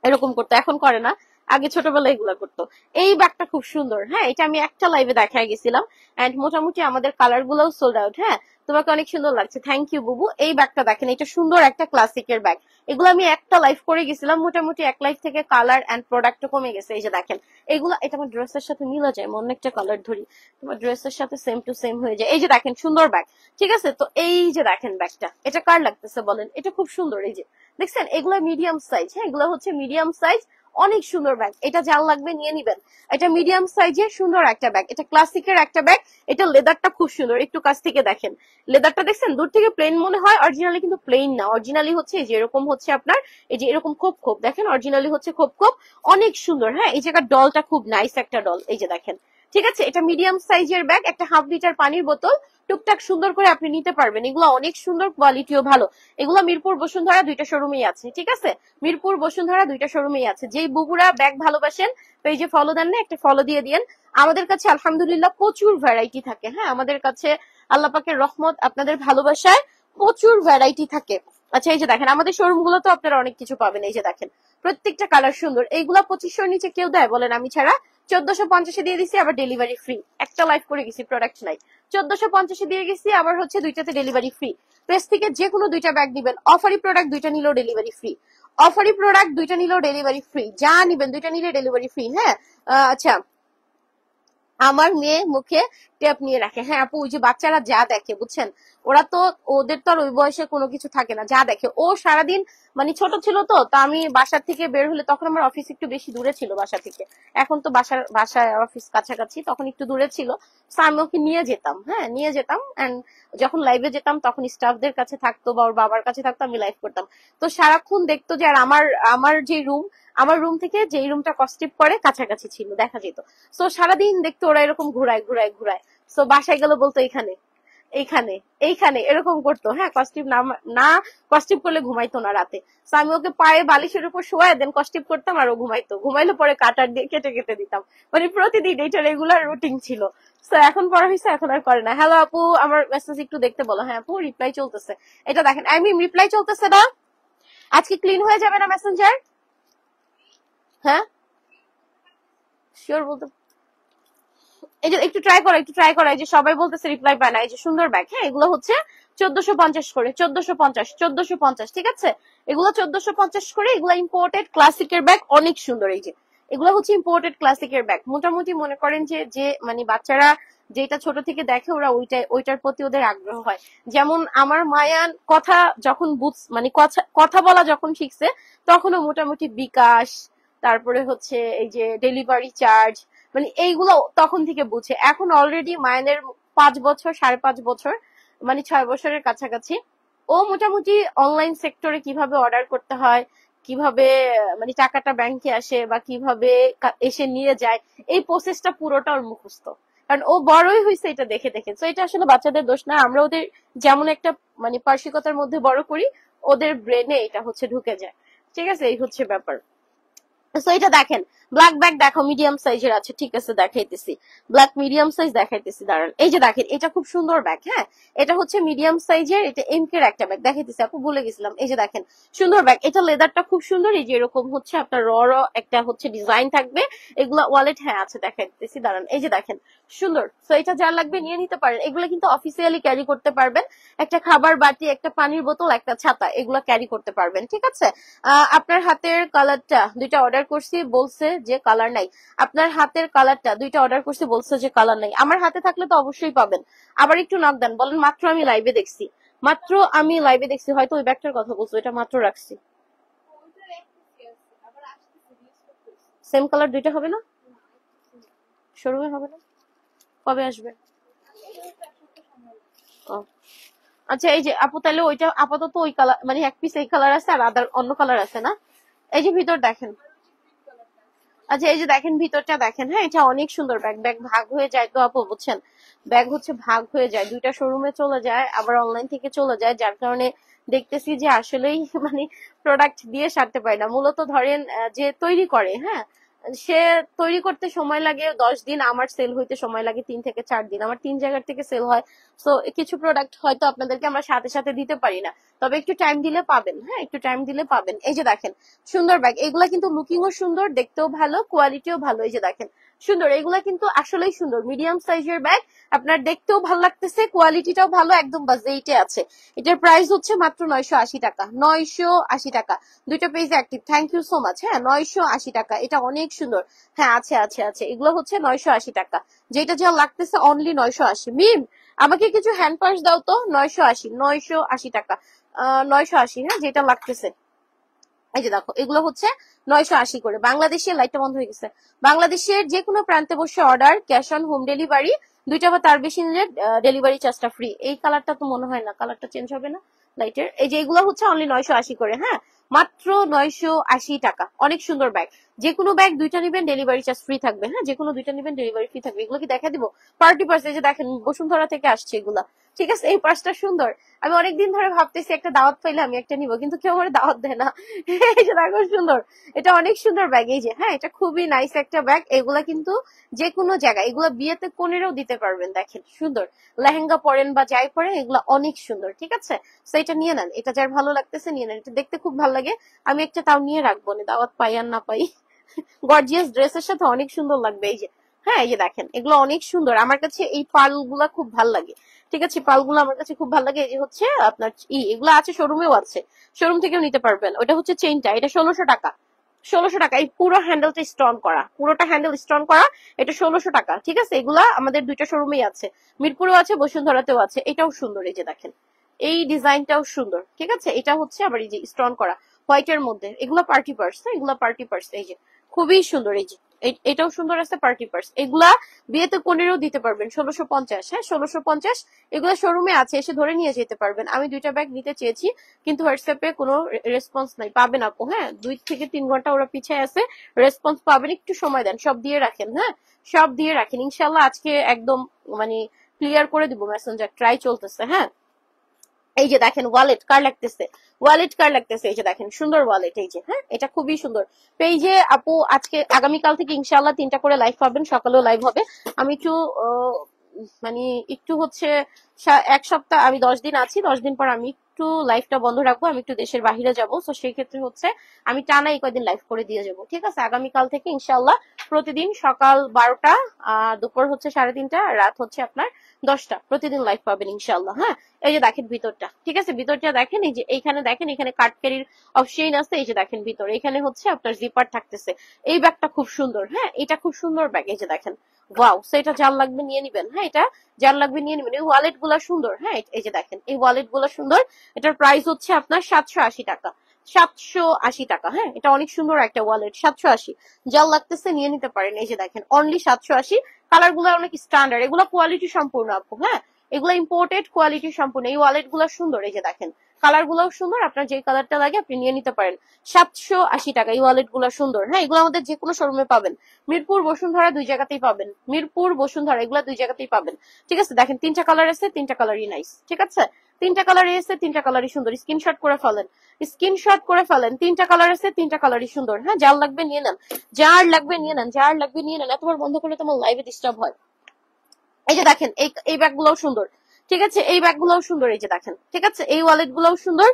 এরকম করতো। এখন করে না, আগে ছোটবেলায় এগুলা করতো। এই ব্যাগটা খুব সুন্দর, হ্যাঁ এটা আমি একটা লাইভে দেখায় গেছিলাম, এন্ড মোটামুটি আমাদের কালার গুলোও সোল্ড আউট। হ্যাঁ তোমাকে অনেক সুন্দর লাগছে, থ্যাংক ইউ বুবু। এই ব্যাগটা দেখেন, এটা সুন্দর একটা ক্লাসিকের ব্যাগ। এগুলো আমি একটা লাইভ করে গেছিলাম, মোটামুটি এক লাইভ থেকে কালার এন্ড প্রোডাক্ট কমে গেছে। এই যে দেখেন এগুলো, এটা আমার ড্রেসের সাথে মিলে যায়, অন্য একটা কালার ধরি, তোমার ড্রেসের সাথে সেম টু সেম হয়ে যায়। এই যে দেখেন সুন্দর ব্যাগ, ঠিক আছে। তো এই যে দেখেন ব্যাগটা, এটা কার লাগতেছে বলেন, এটা খুব সুন্দর। এই যে দেখছেন এগুলো মিডিয়াম সাইজ, হ্যাঁ এগুলো হচ্ছে মিডিয়াম সাইজ, অনেক সুন্দর ব্যাগ। এটা যার লাগবে নিয়ে নিবেন, এটা মিডিয়াম সাইজের সুন্দর একটা ব্যাগ, এটা ক্লাসিকের একটা ব্যাগ। এটা লেদারটা খুব সুন্দর, একটু কাছ থেকে দেখেন লেদারটা, দেখছেন দূর থেকে প্লেন মনে হয়, অরিজিনালি কিন্তু প্লেন না। অরিজিনালি হচ্ছে এই যে এরকম হচ্ছে আপনার, এই যে এরকম খোপ খোপ, দেখেন অরিজিনালি হচ্ছে খোপ খোপ, অনেক সুন্দর। হ্যাঁ এই জায়গার ডলটা খুব নাইস একটা ডল, এই যে দেখেন, ঠিক আছে। এটা মিডিয়াম সাইজের ব্যাগ, একটা 1/2 লিটার পানির বোতল টুকটাক সুন্দর করে আপনি নিতে পারবেন। এগুলো অনেক সুন্দর, কোয়ালিটিও ভালো। এগুলো মিরপুর বসুন্ধরা 2টা শোরুমেই আছে, ঠিক আছে। মিরপুর বসুন্ধরা 2টা শোরুমেই আছে। যেই বুবুরা ব্যাগ ভালোবাসেন পেজে ফলো দেন না, একটা ফলো দিয়ে দিন। আমাদের কাছে আলহামদুলিল্লাহ প্রচুর ভ্যারাইটি থাকে, হ্যাঁ আমাদের কাছে আল্লাহ পাকের রহমত, আপনাদের ভালোবাসায় প্রচুর ভ্যারাইটি থাকে। আচ্ছা এই যে দেখেন আমাদের শোরুম গুলো তো আপনারা অনেক কিছু পাবেন। এই যে দেখেন প্রত্যেকটা কালার সুন্দর। এইগুলা 2500 নিচে কেউ দেয় বলেন, আমি ছাড়া। 1450 দিয়ে দিছি, আবার ডেলিভারি ফ্রি। একটা লাইভ করে গেছি, প্রোডাক্ট নাই, 1450 দিয়ে গেছি, আবার হচ্ছে 2টাতে ডেলিভারি ফ্রি। পেজ থেকে যে কোনো 2টা ব্যাগ দিবেন, অফারি প্রোডাক্ট 2টা নিলেও ডেলিভারি ফ্রি, অফারি প্রোডাক্ট 2টা নিলেও ডেলিভারি ফ্রি, যা নিবেন 2টা নিলে ডেলিভারি ফ্রি। হ্যাঁ আচ্ছা, আমার মেয়ে মুখে টেপ নিয়ে রাখে। হ্যাঁ আপু, ওই যে বাচ্চারা যা দেখে বুঝছেন, ওরা তো, ওদের তো আর ওই বয়সে কোনো কিছু থাকে না, যা দেখে ও সারাদিন, মানে ছোট ছিল তো আমি বাসা থেকে বের হলে, তখন আমার অফিস একটু বেশি দূরে ছিল বাসা থেকে, এখন তো বাসায় অফিস কাছাকাছি, তখন একটু দূরে ছিল। তো আমি ওকে নিয়ে যেতাম, হ্যাঁ নিয়ে যেতাম, এন্ড যখন লাইভে যেতাম তখন স্টাফদের কাছে থাকতো বা ওর বাবার কাছে থাকতো, আমি লাইভ করতাম। তো সারাক্ষণ দেখতো যে, আর আমার যে রুম, আমার রুম থেকে যেই রুমটা কস্টিপ করে কাছাকাছি ছিল, দেখা যেত। তো সারাদিন দেখতো ওরা এরকম ঘুরায় ঘুরায় ঘুরায়। তো বাসায় গেলে বলতো এইখানে এইখানে এইখানে এরকম করতো। হ্যাঁ কস্টিপ না, না কস্টিপ করলে ঘুমাইতো না রাতে। তো আমি ওকে পায়ে বালিশের উপর শোয়াই দেন কস্টিপ করতাম, আর ও ঘুমাইতো, ঘুমাইলে পরে কাটার দিয়ে কেটে কেটে দিতাম। মানে প্রতিদিন এটা রেগুলার রুটিন ছিল। তো এখন পড়া হয়েছে, এখন আর করে না। হ্যালো আপু, আমার মেসেজ একটু দেখতে বলো। হ্যাঁ আপু, রিপ্লাই চলতেছে। এটা দেখেন, আই মিন রিপ্লাই চলতেছে না। আজকে ক্লিন হয়ে যাবে না মেসেঞ্জার? হ্যাঁ শিওর বলতে, এই যে একটু ট্রাই করা, একটু ট্রাই করা। এই যে সবাই বলতেছে রিপ্লাই পায় না। এই যে সুন্দর ব্যাগ, হ্যাঁ এগুলো হচ্ছে 1450 করে, 1450 ঠিক আছে। এগুলো 1450 করে, এগুলো ইম্পোর্টেড ক্লাসিকের ব্যাগ, অনেক সুন্দর। এই যে এগুলো হচ্ছে ইম্পোর্টেড ক্লাসিকের ব্যাগ। মোটামুটি মনে করেন যে যে মানে বাচ্চারা যেটা ছোট থেকে দেখে, ওরা ওইটার প্রতি ওদের আগ্রহ হয়। যেমন আমার মায়ান কথা যখন মানে কথা বলা যখন শিখছে, তখনও মোটামুটি বিকাশ, তারপরে হচ্ছে এই যে ডেলিভারি চার্জ, মানে এইগুলো তখন থেকে বুঝে। এখন অলরেডি মাইনের 5 বছর, 5.5 বছর, মানে 6 বছরের কাছাকাছি। ও মোটামুটি অনলাইন সেক্টরে কিভাবে অর্ডার করতে হয়, কিভাবে মানে টাকাটা ব্যাংকে আসে, বা কিভাবে এসে নিয়ে যায়, এই প্রসেসটা পুরোটা ওর মুখস্থ। কারণ ও বড়ই হয়েছে এটা দেখে দেখে। তো এটা আসলে বাচ্চাদের দোষ না, আমরা ওদের যেমন একটা মানে পারসিকতার মধ্যে বড় করি, ওদের ব্রেনে এটা হচ্ছে ঢুকে যায়। ঠিক আছে, এই হচ্ছে ব্যাপার। সো এটা দেখেন, ব্ল্যাক ব্যাগ দেখো মিডিয়াম সাইজের আছে, ঠিক আছে দেখাইতেছি। ব্ল্যাক মিডিয়াম সাইজ দেখাইতেছি, দাঁড়ান। এই যে দেখেন, এটা খুব সুন্দর ব্যাগ। হ্যাঁ এটা হচ্ছে মিডিয়াম সাইজের, এটা এমকের একটা ব্যাগ দেখাইতেছি আপু, ভুলে গেছিলাম। এই যে দেখেন, সুন্দর ব্যাগ। এটা লেদারটা খুব সুন্দর। এই যে এরকম হচ্ছে আপনার র একটা হচ্ছে ডিজাইন থাকবে। এগুলা ওয়ালেট, হ্যাঁ আছে দেখাইতেছি, দাঁড়ান। এই যে দেখেন, সুন্দর। সো এটা যার লাগবে নিয়ে নিতে পারেন। এগুলো কিন্তু অফিসিয়ালি ক্যারি করতে পারবেন। একটা খাবার বাটি, একটা পানির বোতল, একটা ছাতা, এগুলো ক্যারি করতে পারবেন। ঠিক আছে। আপনার হাতের কালারটা দুইটা অর্ডার করছি, বলছে যে কালার নাই। আপনার হাতের কালারটা দুইটা অর্ডার করছি, বলছে যে কালার নাই। আমার হাতে থাকলে তো অবশ্যই পাবেন। আবার একটু নক দেন, বলেন মাত্র আমি লাইভে দেখছি, মাত্র আমি লাইভে দেখছি, হয়তো ওই ব্যাগটার কথা বলছো, এটা মাত্র রাখছি। সেম কালার দুইটা হবে না? শোরুমে হবে না? কবে আসবে? ও আচ্ছা, এই যে আপু তাহলে ওইটা আপাতত ওই কালার, মানে এক পিস এই কালার আছে, আর আদার অন্য কালার আছে না? এই যে ভিতর দেখেন। আচ্ছা এই যে দেখেন, ভিতরটা দেখেন। হ্যাঁ এটা অনেক সুন্দর ব্যাগ। ব্যাগ ভাগ হয়ে যায় তো আপু, বুঝছেন, ব্যাগ হচ্ছে ভাগ হয়ে যায়, দুইটা শোরুমে চলে যায়, আবার অনলাইন থেকে চলে যায়, যার কারণে দেখতেছি যে আসলেই মানে প্রোডাক্ট দিয়ে সারতে পারে না। মূলত ধরেন যে তৈরি করে, হ্যাঁ সে তৈরি করতে সময় লাগে 10 দিন, আমার সেল হইতে সময় লাগে 3 থেকে 4 দিন, আমার 3 জায়গার থেকে সেল হয়। তো কিছু প্রোডাক্ট হয়তো আপনাদেরকে আমরা সাথে সাথে দিতে পারি না, তবে একটু টাইম দিলে পাবেন। হ্যাঁ একটু টাইম দিলে পাবেন। এই যে দেখেন, সুন্দর ব্যাগ। এগুলা কিন্তু লুকিংও সুন্দর, দেখতেও ভালো, কোয়ালিটিও ভালো। এই যে দেখেন, সুন্দর। এগুলা কিন্তু আসলেই সুন্দর, মিডিয়াম সাইজের ব্যাগ। আপনার দেখতেও ভালো লাগতেছে, কোয়ালিটিটাও ভালো, একদম বাজেটে আছে। এটার প্রাইস হচ্ছে মাত্র 980 টাকা। 980 টাকা। দুইটা page active, thank you so much. হ্যাঁ 980 টাকা, এটা অনেক সুন্দর। হ্যাঁ আছে আছে আছে, এগুলো হচ্ছে 980 টাকা। যেটা যা লাগতেছে অনলি 980। মিম আমাকে কিছু হ্যান্ড পার্স দাও তো। 980, 980 টাকা। 980, হ্যাঁ যেটা লাগতেছে। এই যে দেখো, এগুলো হচ্ছে 980 করে। বাংলাদেশের লাইটটা বন্ধ হয়ে গেছে। বাংলাদেশের যে কোনো প্রান্তে বসে order, cash on home delivery, দুইটা বা তার বেশি নিলে ডেলিভারি চার্জটা ফ্রি। এই কালারটা তো মনে হয় না, কালারটা চেঞ্জ হবে না লাইটের। এই যে এগুলো হচ্ছে অনলি 980 করে। হ্যাঁ মাত্র 980 টাকা। অনেক সুন্দর ব্যাগ। যে কোনো ব্যাগ দুইটা নিবেন, ডেলিভারি চার্জ ফ্রি থাকবে। হ্যাঁ যে কোনো দুইটা নিবেন, ডেলিভারি ফ্রি থাকবে। এগুলো কি দেখা দিব? Party purse. এই যে দেখেন, বসুন্ধরা থেকে আসছে এগুলা। ঠিক আছে, এই পার্সটা সুন্দর। আমি অনেকদিন ধরে ভাবতেছি একটা দাওয়াত পাইলে আমি একটা নিবো, কিন্তু কেউ আমার দাওয়াত দেয় না। এই যে দেখো সুন্দর, এটা অনেক সুন্দর ব্যাগ। এই যে হ্যাঁ এটা খুবই নাইস একটা ব্যাগ। এগুলা কিন্তু যে কোনো জায়গায়, এগুলা বিয়েতে কোনেরও দিতে পারবেন। দেখেন সুন্দর, লেহেঙ্গা পরেন বা যাই পরেন, এগুলা অনেক সুন্দর। ঠিক আছে, তো এটা নিয়ে নেন, এটা যার ভালো লাগতেছে নিয়ে নেন। এটা দেখতে খুব ভালো লাগে, আমি একটা তাও নিয়ে রাখবো না, দাওয়াত পাই আর না পাই। গর্জিয়াস ড্রেসের সাথে অনেক সুন্দর লাগবে। এই যে হ্যাঁ এই যে দেখেন, এগুলো অনেক সুন্দর। আমার কাছে এই পাল গুলা খুব ভালো লাগে। ঠিক আছে, পালগুলো আমার কাছে খুব ভালো লাগে। এই যে হচ্ছে আপনার এগুলো আছে, শোরুমেও আছে, শোরুম থেকেও নিতে পারবেন। ওটা হচ্ছে চেইনটা, এটা 1600 টাকা। 1600 টাকা। এই পুরো হ্যান্ডেলটা স্টোন করা, পুরোটা হ্যান্ডেল স্টোন করা, এটা 1600 টাকা। ঠিক আছে, এগুলা আমাদের দুইটা শোরুমেই আছে, মিরপুরেও আছে, বসুন্ধরাতেও আছে। এটাও সুন্দর, এই যে দেখেন এই ডিজাইনটাও সুন্দর। ঠিক আছে, এটা হচ্ছে আবার এই যে স্টোন করা হোয়াইট এর মধ্যে, এগুলা পার্টি পার্স, এগুলা পার্টি পার্স, এই যে খুবই সুন্দর। এই যে এটাও সুন্দর আছে, পার্টি পার্স। এগুলা বিয়েতে কোনেরও দিতে পারবেন, 1650। হ্যাঁ 1650, এগুলো শোরুমে আছে, এসে ধরে নিয়ে যেতে পারবেন। আমি দুইটা ব্যাগ নিতে চেয়েছি কিন্তু হোয়াটসঅ্যাপে কোনো রেসপন্স নাই, পাবেন আপু। হ্যাঁ 2 থেকে 3 ঘন্টা ওরা পিছিয়ে আছে, রেসপন্স পাবেন, একটু সময় দেন, সব দিয়ে রাখেন। হ্যাঁ সব দিয়ে রাখেন, ইনশাল্লাহ আজকে একদম মানে ক্লিয়ার করে দিব। মেসেঞ্জার ট্রাই চলতেছে। হ্যাঁ এই যে দেখেন ওয়ালেট কার লাগতেছে, ওয়ালেট কার লাগতেছে, এই যে দেখেন সুন্দর ওয়ালেট, এই যে হ্যাঁ এটা খুবই সুন্দর। পেজে আপু আজকে আগামীকাল থেকে ইনশাআল্লাহ 3টা করে লাইভ পাবেন, সকালেও লাইভ হবে। আমি একটু মানে একটু হচ্ছে এক সপ্তাহ, আমি 10 দিন আছি, 10 দিন পর আমি একটু লাইভটা বন্ধ রাখবো, আমি একটু দেশের বাহিরে যাবো। তো সেই ক্ষেত্রে হচ্ছে আমি টানা এই কয়েকদিন লাইভ করে দিয়ে যাবো। ঠিক আছে, আগামীকাল থেকে ইনশাআল্লাহ প্রতিদিন সকাল 12টা, দুপুর হচ্ছে 3:30, রাত হচ্ছে আপনার 10টা, প্রতিদিন লাইভ পাবেন ইনশাআল্লাহ। হ্যাঁ এই যে দেখেন ভিতরটা, ঠিক আছে ভিতরটা দেখেন, এই যে এইখানে দেখেন, এখানে কাটকারির অপশন আছে। এই যে দেখেন ভিতর, এখানে হচ্ছে আপনার জিপার থাকতেছে। এই ব্যাগটা খুব সুন্দর। হ্যাঁ এটা খুব সুন্দর ব্যাগ, এই যে দেখেন ওয়াও। সো এটা যার লাগবে নিয়ে নিবেন। হ্যাঁ এটা যার লাগবে নিয়ে নিবেন। এই ওয়ালেট গুলা সুন্দর। হ্যাঁ এই যে দেখেন এই ওয়ালেট গুলা সুন্দর। এটার প্রাইস হচ্ছে আপনার 780 টাকা, 780 টাকা। হ্যাঁ এটা অনেক সুন্দর একটা ওয়ালেট, 780। যার লাগতেছে নিয়ে নিতে পারেন। এই যে দেখেন অনলি 780। কালার গুলা অনেক স্ট্যান্ডার্ড, এগুলা কোয়ালিটি সম্পূর্ণ আপু। হ্যাঁ এগুলো ইম্পোর্টেড, কোয়ালিটি সম্পূর্ণ। এই ওয়ালেট গুলো সুন্দর, এই যে দেখেন কালার গুলাও সুন্দর, আপনার যে কালারটা লাগে আপনি নিয়ে নিতে পারেন। 780 টাকা এই ওয়ালেট গুলো সুন্দর। হ্যাঁ এগুলো আমাদের যে কোনো শোরুমে পাবেন, মিরপুর বসুন্ধরা 2 জায়গাতেই পাবেন, মিরপুর বসুন্ধরা এগুলা 2 জায়গাতেই পাবেন। ঠিক আছে দেখেন 3টা কালার আছে, 3টা কালারই নাইস। ঠিক আছে 3টা কালারই আছে, 3টা কালারই সুন্দর। স্ক্রিনশট করে ফেলেন, স্ক্রিনশট করে ফেলেন। 3টা কালার আছে, 3টা কালারই সুন্দর। হ্যাঁ যার লাগবে নিয়ে নেন, যার লাগবে নিয়ে নেন, যার লাগবে নিয়ে নেন। এতবার বন্ধ করলে তোমার লাইভে ডিস্টার্ব হয়। এই যে দেখেন এই ব্যাগ গুলাও সুন্দর। ঠিক আছে এই ব্যাগ গুলাও সুন্দর, এই যে দেখেন। ঠিক আছে এই ওয়ালেট গুলাও সুন্দর।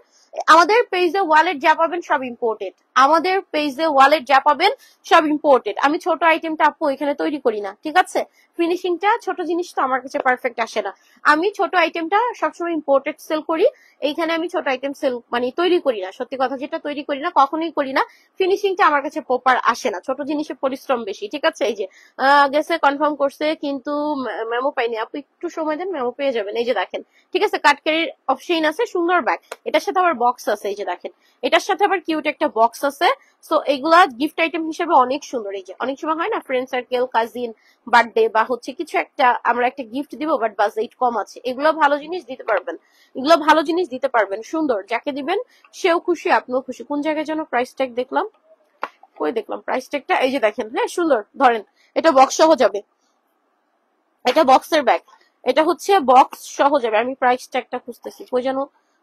আমাদের পেজে ওয়ালেট যা পাবেন সব ইম্পোর্টেড, আমাদের পেজে ওয়ালেট যা পাবেন সব ইম্পোর্টেড। আমি ছোট আইটেমটা আপু এখানে তৈরি করি না। ঠিক আছে ফিনিশিংটা ছোট জিনিস তো আমার কাছে পারফেক্ট আসে না, আমি ছোট আইটেমটা সবসময় ইম্পোর্টেড সেল করি। এইখানে আমি ছোট আইটেম সেল মানে তৈরি করি না, সত্যি কথা যেটা তৈরি করি না, কখনোই করি না। ফিনিশিংটা আমার কাছে প্রপার আসে না, ছোট জিনিসে পরিশ্রম বেশি। ঠিক আছে এই যে গেছে কনফার্ম করছে কিন্তু মেমো পাইনি। আপু একটু সময় দেন, মেমো পেয়ে যাবেন। এই যে দেখেন ঠিক আছে কাটকারির অপশন আছে, সুন্দর ব্যাগ। এটার সাথে আবার বক্স আছে, এই যে দেখেন এটার সাথে আবার কিউট একটা বক্স আছে। সো এগুলা গিফট আইটেম হিসেবে অনেক সুন্দর। এই যে অনেক সময় হয় না ফ্রেন্ড সার্কেল, কাজিন, বার্থডে বা হচ্ছে কিছু একটা আমরা একটা গিফট দিব বাট বাজেট কম আছে, এগুলো ভালো জিনিস দিতে পারবেন, এগুলো ভালো জিনিস দিতে পারবেন সুন্দর। যাকে দিবেন সেও খুশি, আপনিও খুশি। কোন জায়গায় যেন প্রাইস ট্যাগ দেখলাম, কই দেখলাম প্রাইস ট্যাগটা, এই যে দেখেন। হ্যাঁ সুন্দর, ধরেন এটা বক্স সহ যাবে, এটা বক্সের ব্যাগ, এটা হচ্ছে বক্স সহ যাবে। আমি প্রাইস ট্যাগটা খুঁজতেছি, কই যেন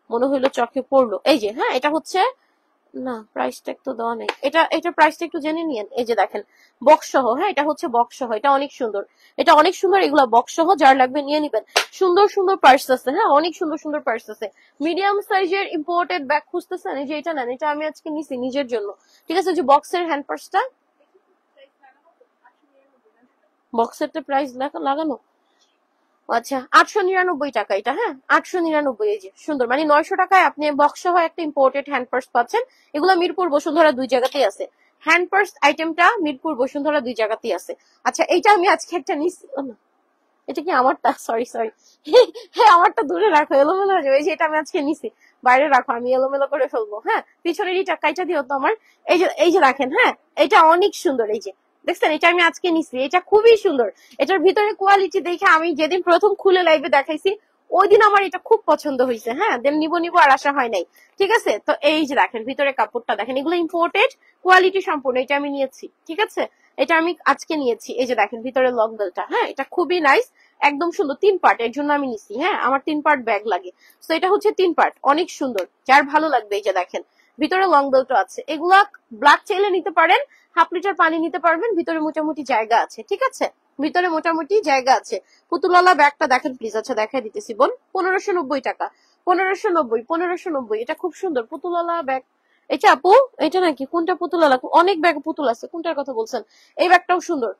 মনে হইলো চোখে পড়লো। এই যে হ্যাঁ এটা হচ্ছে, না প্রাইস ট্যাগ তো দেওয়া নেই, এটা প্রাইসটা একটু জেনে নিয়েন। এই যে দেখেন বক্স সহ। হ্যাঁ এটা হচ্ছে বক্স সহ, এটা অনেক সুন্দর, এটা অনেক সুন্দর। এগুলা বক্স সহ, যার লাগবে নিয়ে নিবেন। সুন্দর সুন্দর পার্স আছে। হ্যাঁ অনেক সুন্দর সুন্দর পার্স আছে। মিডিয়াম সাইজের ইম্পোর্টেড ব্যাগ খুঁজতেছেন, এই যে এটা নেন, এটা আমি আজকে নিছি নিজের জন্য। ঠিক আছে যে বক্সের হ্যান্ড পার্সটা, বক্সেরটা প্রাইস লাগানো, আচ্ছা 899 টাকা এটা। হ্যাঁ 899, এই যে সুন্দর, মানে 900 টাকায় আপনি বক্স সহ একটা ইম্পোর্টেড হ্যান্ড পার্স পাচ্ছেন। এগুলো মিরপুর বসুন্ধরা 2 জায়গাতেই আছে। হ্যান্ড পার্স আইটেমটা মিরপুর বসুন্ধরা 2 জায়গাতেই আছে। আচ্ছা এইটা আমি আজকে একটা নিছি, এটা কি আমারটা, সরি সরি, হ্যাঁ আমারটা দূরে রাখো, এলোমেলো হয়ে যাবে। এই যে এটা আমি আজকে নিছি, বাইরে রাখো, আমি এলোমেলো করে ফেলবো। হ্যাঁ পিছনের এই টাকাইটা দিও তো আমার। এই যে দেখেন, হ্যাঁ এটা অনেক সুন্দর। এই যে দেখছেন এটা আমি আজকে নিছি, এটা খুবই সুন্দর। এটার ভিতরে কোয়ালিটি দেখে আমি যেদিন প্রথম খুলে লাইভে দেখাইছি ওই দিন আমার এটা খুব পছন্দ হয়েছে। হ্যাঁ দেন নিবো আর আশা হয় নাই। ঠিক আছে তো এই যে দেখেন ভিতরে কাপড়টা দেখেন, এগুলো ইম্পোর্টেড, কোয়ালিটি সম্পূর্ণ। এটা আমি নিয়েছি। ঠিক আছে এটা আমি আজকে নিয়েছি। এই যে দেখেন ভিতরে লং বেলটা, হ্যাঁ এটা খুবই নাইস, একদম সুন্দর। 3 পার্ট, এর জন্য আমি নিছি। হ্যাঁ আমার 3 পার্ট ব্যাগ লাগে, তো এটা হচ্ছে 3 পার্ট, অনেক সুন্দর, যার ভালো লাগবে। এই যে দেখেন ভিতরে লং বেল্টও আছে। এগুলা ব্ল্যাক চাইলে নিতে পারেন, হাফ লিটার পানি নিতে পারবেন, ভিতরে মোটামুটি জায়গা আছে। ঠিক আছে ভিতরে মোটামুটি জায়গা আছে। পুতুলালা ব্যাগটা দেখেন প্লিজ। আচ্ছা দেখাই দিতেছি বোন, 1590 টাকা, 1590, এটা খুব সুন্দর পুতুলালা ব্যাগ। এটা আপু এটা নাকি কোনটা পুতুলালা, অনেক ব্যাগ পুতুল আছে, কোনটার কথা বলছেন? এই ব্যাগটাও সুন্দর,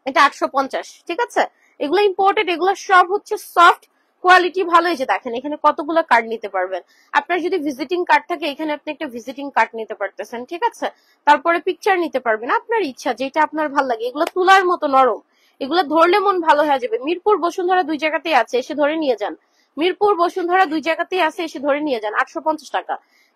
এটা 850। ঠিক আছে এগুলো ইম্পোর্টেড, এগুলো সব হচ্ছে সফট কোয়ালিটি ভালো। এই যে দেখেন এখানে কতগুলো কার্ড নিতে পারবেন। আপনার যদি ভিজিটিং কার্ড থাকে এখানে আপনি একটা ভিজিটিং কার্ড নিতে পারতেছেন, ঠিক আছে। তারপরে পিকচার নিতে পারবেন, আপনার ইচ্ছা যেটা আপনার ভালো লাগে। এগুলো তুলার মতো নরম, এগুলো ধরলে মন ভালো হয়ে যাবে। মিরপুর বসুন্ধরা 2 জায়গাতেই আছে, এসে ধরে নিয়ে যান। মিরপুর বসুন্ধরা 2 জায়গাতেই আছে, এসে ধরে নিয়ে যান। 850 টাকা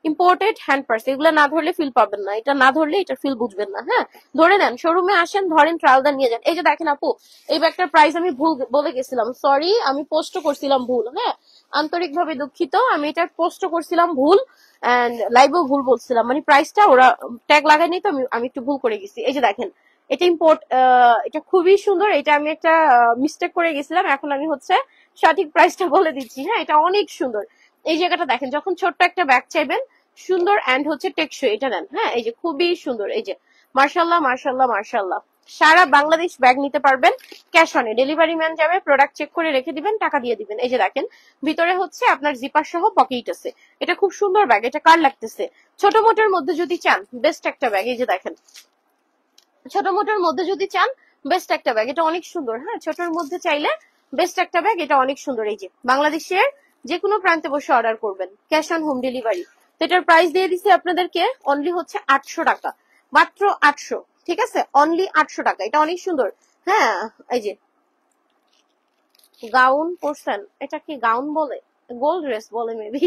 ইম্পোর্টেড হ্যান্ড পার্স। এগুলো না ধরলে ফিল পাবেন না, এটা না ধরলে এটার ফিল বুঝবেন না। হ্যাঁ, ধরে নেন, শোরুমে আসেন, ধরেন, ট্রায়াল দেন, নিয়ে যান। এই যে দেখেন আপু, এই ব্যাগটার প্রাইস আমি ভুল বলে গেছিলাম, সরি, আমি পোস্ট করছিলাম ভুল। হ্যাঁ, আন্তরিকভাবে দুঃখিত, আমি এটা পোস্ট করছিলাম ভুল, এন্ড লাইভও ভুল বলছিলাম, মানে প্রাইসটা ওরা ট্যাগ লাগায়নি তো আমি একটু ভুল করে গেছি। এই যে দেখেন এটা ইম্পোর্ট, এটা খুবই সুন্দর। এটা আমি একটা মিস্টেক করে গেছিলাম, এখন আমি হচ্ছে সঠিক প্রাইসটা বলে দিচ্ছি। হ্যাঁ, এটা অনেক সুন্দর। এই জায়গাটা দেখেন, যখন ছোট্ট একটা ব্যাগ চাইবেন, সুন্দর এন্ড হচ্ছে টেকসই, এটা নেন। হ্যাঁ, এই যে খুবই সুন্দর। এই যে মার্শাল্লাহ মার্শাল্লাহ মার্শাল্লাহ। সারা বাংলাদেশ ব্যাগ নিতে পারবেন ক্যাশ অনে। ডেলিভারি ম্যান যাবে, প্রোডাক্ট চেক করে রেখে দিবেন, টাকা দিয়ে দিবেন। এই যে দেখেন ভিতরে হচ্ছে আপনার জিপার সহ পকেট আছে। এটা খুব সুন্দর ব্যাগ, এটা কার লাগতেছে। ছোট মোটের মধ্যে যদি চান, বেস্ট একটা ব্যাগ। এই যে দেখেন, ছোট মোটের মধ্যে যদি চান, বেস্ট একটা ব্যাগ, এটা অনেক সুন্দর। হ্যাঁ, ছোটর মধ্যে চাইলে বেস্ট একটা ব্যাগ, এটা অনেক সুন্দর। এই যে বাংলাদেশের যে কোনো প্রান্তে বসে অর্ডার করবেন, ক্যাশ অন হোম ডেলিভারি। তো এটার প্রাইস দিয়ে দিচ্ছি আপনাদেরকে অনলি হচ্ছে 800 টাকা, মাত্র 800। ঠিক আছে, অনলি 800 টাকা, এটা অনেক সুন্দর। হ্যাঁ, এই যে গাউন পরছেন, এটা কি গাউন বলে, গোল্ড ড্রেস বলে মেবি।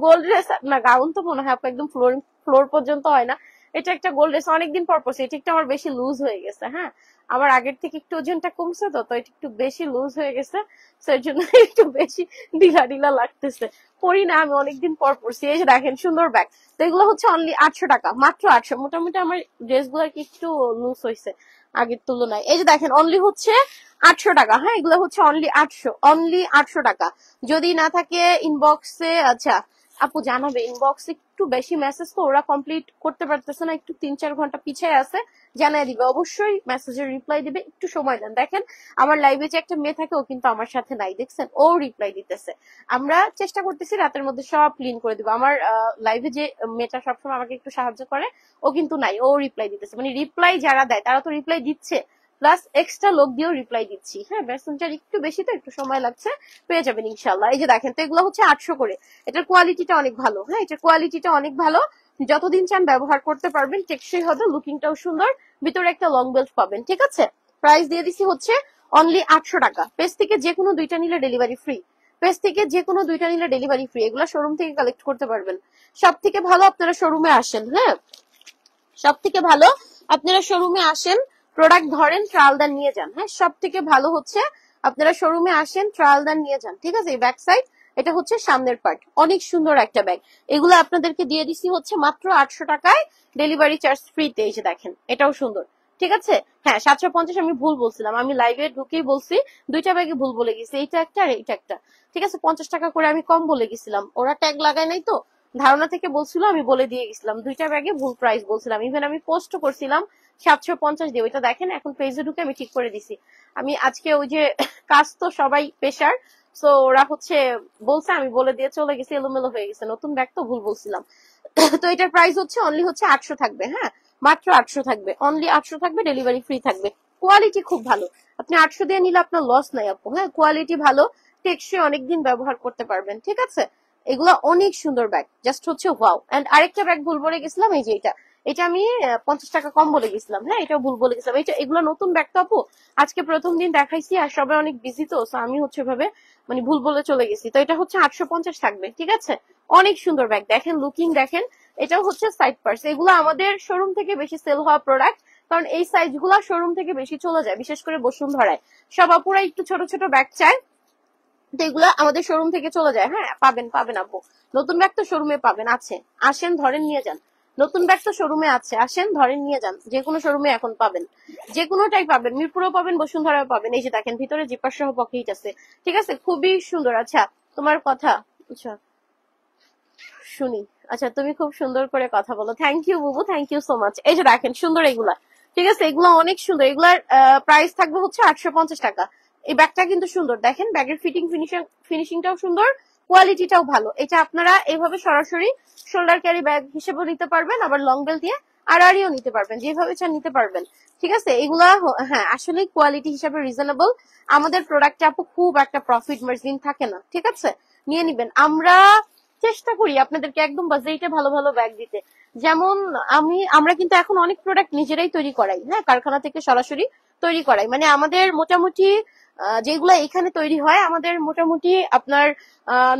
গোল্ড ড্রেস না, গাউন তো মনে হয় একদম ফ্লোর ফ্লোর পর্যন্ত হয় না। এটা একটা গোল্ড ড্রেস, অনেকদিন পর পরছি। এটা একটু আমার বেশি লুজ হয়ে গেছে। হ্যাঁ, আমার আগের থেকে একটু ওজনটা কমছে, তো এটা একটু বেশি লুজ হয়ে গেছে, তো এর জন্য একটু বেশি ঢিলা ঢিলা লাগতেছে। পরি না, আমি অনেকদিন পর পরছি। এই যে দেখেন সুন্দর ব্যাগ। তো এগুলো হচ্ছে অনলি 800 টাকা, মাত্র 800। মোটামুটি আমার ড্রেস গুলো কি একটু লুজ হয়েছে আগের তুলনায়। এই যে দেখেন অনলি হচ্ছে 800 টাকা। হ্যাঁ, এগুলো হচ্ছে অনলি 800, অনলি 800 টাকা। যদি না থাকে ইনবক্সে, আচ্ছা আপু জানাবে, ইনবক্সে একটু বেশি মেসেজ তো ওরা কমপ্লিট করতে পারতেছে না, একটু 3-4 ঘন্টা পিছিয়ে আছে, জানাই দিবে, অবশ্যই মেসেজের রিপ্লাই দিবে, একটু সময় দেন। দেখেন আমার লাইভে যে একটা মেয়ে থাকে, ও কিন্তু আমার সাথে নাই, দেখছেন, ও রিপ্লাই দিতেছে। আমরা চেষ্টা করতেছি রাতের মধ্যে সব ক্লিন করে দিব। আমার লাইভে যে মেয়েটা সবসময় আমাকে একটু সাহায্য করে, ও কিন্তু নাই, ও রিপ্লাই দিতেছে। মানে রিপ্লাই যারা দেয় তারা তো রিপ্লাই দিচ্ছে, প্লাস এক্সট্রা লোক দিয়েও রিপ্লাই দিচ্ছি। হ্যাঁ, মেসেঞ্জার একটু বেশি, তো একটু সময় লাগছে, পেয়ে যাবেন ইনশাল্লাহ। এই যে দেখেন, তো এগুলো হচ্ছে 800 করে। এটার কোয়ালিটিটা অনেক ভালো। হ্যাঁ, এটার কোয়ালিটিটা অনেক ভালো, যতদিন চান ব্যবহার করতে পারবেন, টেকসই হবে, লুকিংটাও সুন্দর, ভিতরে একটা লং বেল্ট পাবেন। ঠিক আছে, প্রাইস দিয়ে দিচ্ছি হচ্ছে অনলি 800 টাকা। পেজ থেকে যে কোনো 2টা নিলে ডেলিভারি ফ্রি, পেজ থেকে যে কোনো 2টা নিলে ডেলিভারি ফ্রি। এগুলো শোরুম থেকে কালেক্ট করতে পারবেন। সব থেকে ভালো আপনারা শোরুমে আসেন। হ্যাঁ, সব থেকে ভালো আপনারা শোরুমে আসেন, প্রোডাক্ট ধরেন, ট্রায়াল দেন, নিয়ে যান। হ্যাঁ, সব থেকে ভালো হচ্ছে আপনারা শোরুমে আসেন, ট্রায়াল দেন, নিয়ে যান। ঠিক আছে, এই ব্যাক সাইড, এটা হচ্ছে সামনের পার্ট, অনেক সুন্দর একটা ব্যাগ। এগুলো আপনাদেরকে দিয়ে দিছি হচ্ছে মাত্র 800 টাকায়, ডেলিভারি চার্জ ফ্রিতে। এই যে দেখেন এটাও সুন্দর। ঠিক আছে, হ্যাঁ 750 আমি ভুল বলছিলাম, আমি লাইভে ঢুকেই বলছি, 2টা ব্যাগে ভুল বলে গেছি, এইটা একটা আর এইটা একটা। ঠিক আছে, 50 টাকা করে আমি কম বলে গেছিলাম, ওরা ট্যাগ লাগায় নাই তো, ধারণা থেকে বলছিল, আমি বলে দিয়ে গেছিলাম, 2টা ব্যাগে ভুল প্রাইস বলছিলাম। ইভেন আমি পোস্ট করছিলাম 750 দিয়ে, ওইটা দেখেন এখন পেজে ঢুকে আমি ঠিক করে দিছি। আমি আজকে ওই যে কাজ তো সবাই পেশার, তো ওরা হচ্ছে বলছে, আমি বলে দিয়ে চলে গেছি, এলোমেলো হয়ে গেছে, নতুন ব্যাগ তো ভুল বলছিলাম। তো এটার প্রাইস হচ্ছে অনলি হচ্ছে 800 থাকবে। হ্যাঁ, মাত্র 800 থাকবে, অনলি 800 থাকবে, ডেলিভারি ফ্রি থাকবে। কোয়ালিটি খুব ভালো, আপনি 800 দিয়ে নিলে আপনার লস নাই আপু। হ্যাঁ, কোয়ালিটি ভালো, টেকসই, অনেকদিন ব্যবহার করতে পারবেন। ঠিক আছে, এগুলো অনেক সুন্দর ব্যাগ, জাস্ট হচ্ছে ওয়াও। এন্ড আরেকটা ব্যাগ ভুল বলে গেছিলাম, এই যে এটা, এটা আমি 50 টাকা কম বলে গেছিলাম। হ্যাঁ, এটাও ভুল বলে গেছিলাম। এটা এগুলো নতুন ব্যাগ তো আপু, আজকে প্রথম দিন দেখাইছি, আর সবাই অনেক বিজি তো, আমি হচ্ছে ভাবে মানে ভুল বলে চলে গেছি। তো এটা হচ্ছে 850 থাকবে। ঠিক আছে, অনেক সুন্দর ব্যাগ, দেখেন লুকিং দেখেন। এটাও হচ্ছে সাইড পার্স। এগুলো আমাদের শোরুম থেকে বেশি সেল হওয়া প্রোডাক্ট, কারণ এই সাইজ গুলা শোরুম থেকে বেশি চলে যায়, বিশেষ করে বসুন্ধরায় সব আপুরা একটু ছোট ছোট ব্যাগ চায়, তো এগুলো আমাদের শোরুম থেকে চলে যায়। হ্যাঁ, পাবেন পাবেন আপু, নতুন ব্যাগ তো শোরুমে পাবেন, আছে, আসেন ধরেন নিয়ে যান। নতুন ব্যাগ তো শোরুমে আছে, আসেন ধরেন নিয়ে যান, যে কোনো শোরুমে এখন পাবেন, যে কোনোটাই পাবেন, মিরপুরেও পাবেন, বসুন্ধরাও পাবেন। এই যে দেখেন ভিতরে জিপার সহ পকেট আছে। ঠিক আছে, খুবই সুন্দর। আচ্ছা তোমার কথা, আচ্ছা শুনি, আচ্ছা তুমি খুব সুন্দর করে কথা বলো, থ্যাংক ইউ বুবু, থ্যাংক ইউ সো মাচ। এই যে দেখেন সুন্দর এগুলা। ঠিক আছে, এগুলো অনেক সুন্দর, এগুলার প্রাইস থাকবে হচ্ছে 850 টাকা। এই ব্যাগটা কিন্তু সুন্দর, দেখেন ব্যাগের ফিনিশিংটাও সুন্দর, কোয়ালিটিটাও ভালো। এটা আপনারা এইভাবে সরাসরি শোল্ডার ক্যারি ব্যাগ হিসেবেও নিতে পারবেন, আবার লং বেল দিয়ে আড়াআড়িও নিতে পারবেন, যেভাবে চান নিতে পারবেন। ঠিক আছে, এগুলা হ্যাঁ আসলে কোয়ালিটি হিসাবে রিজনেবল। আমাদের প্রোডাক্টে আপু খুব একটা প্রফিট মার্জিন থাকে না, ঠিক আছে, নিয়ে নিবেন। আমরা চেষ্টা করি আপনাদেরকে একদম বাজেটে ভালো ভালো ব্যাগ দিতে। যেমন আমরা কিন্তু এখন অনেক প্রোডাক্ট নিজেরাই তৈরি করাই, হ্যাঁ, কারখানা থেকে সরাসরি তৈরি করাই। মানে আমাদের মোটামুটি যেগুলো এখানে তৈরি হয়, আমাদের মোটামুটি আপনার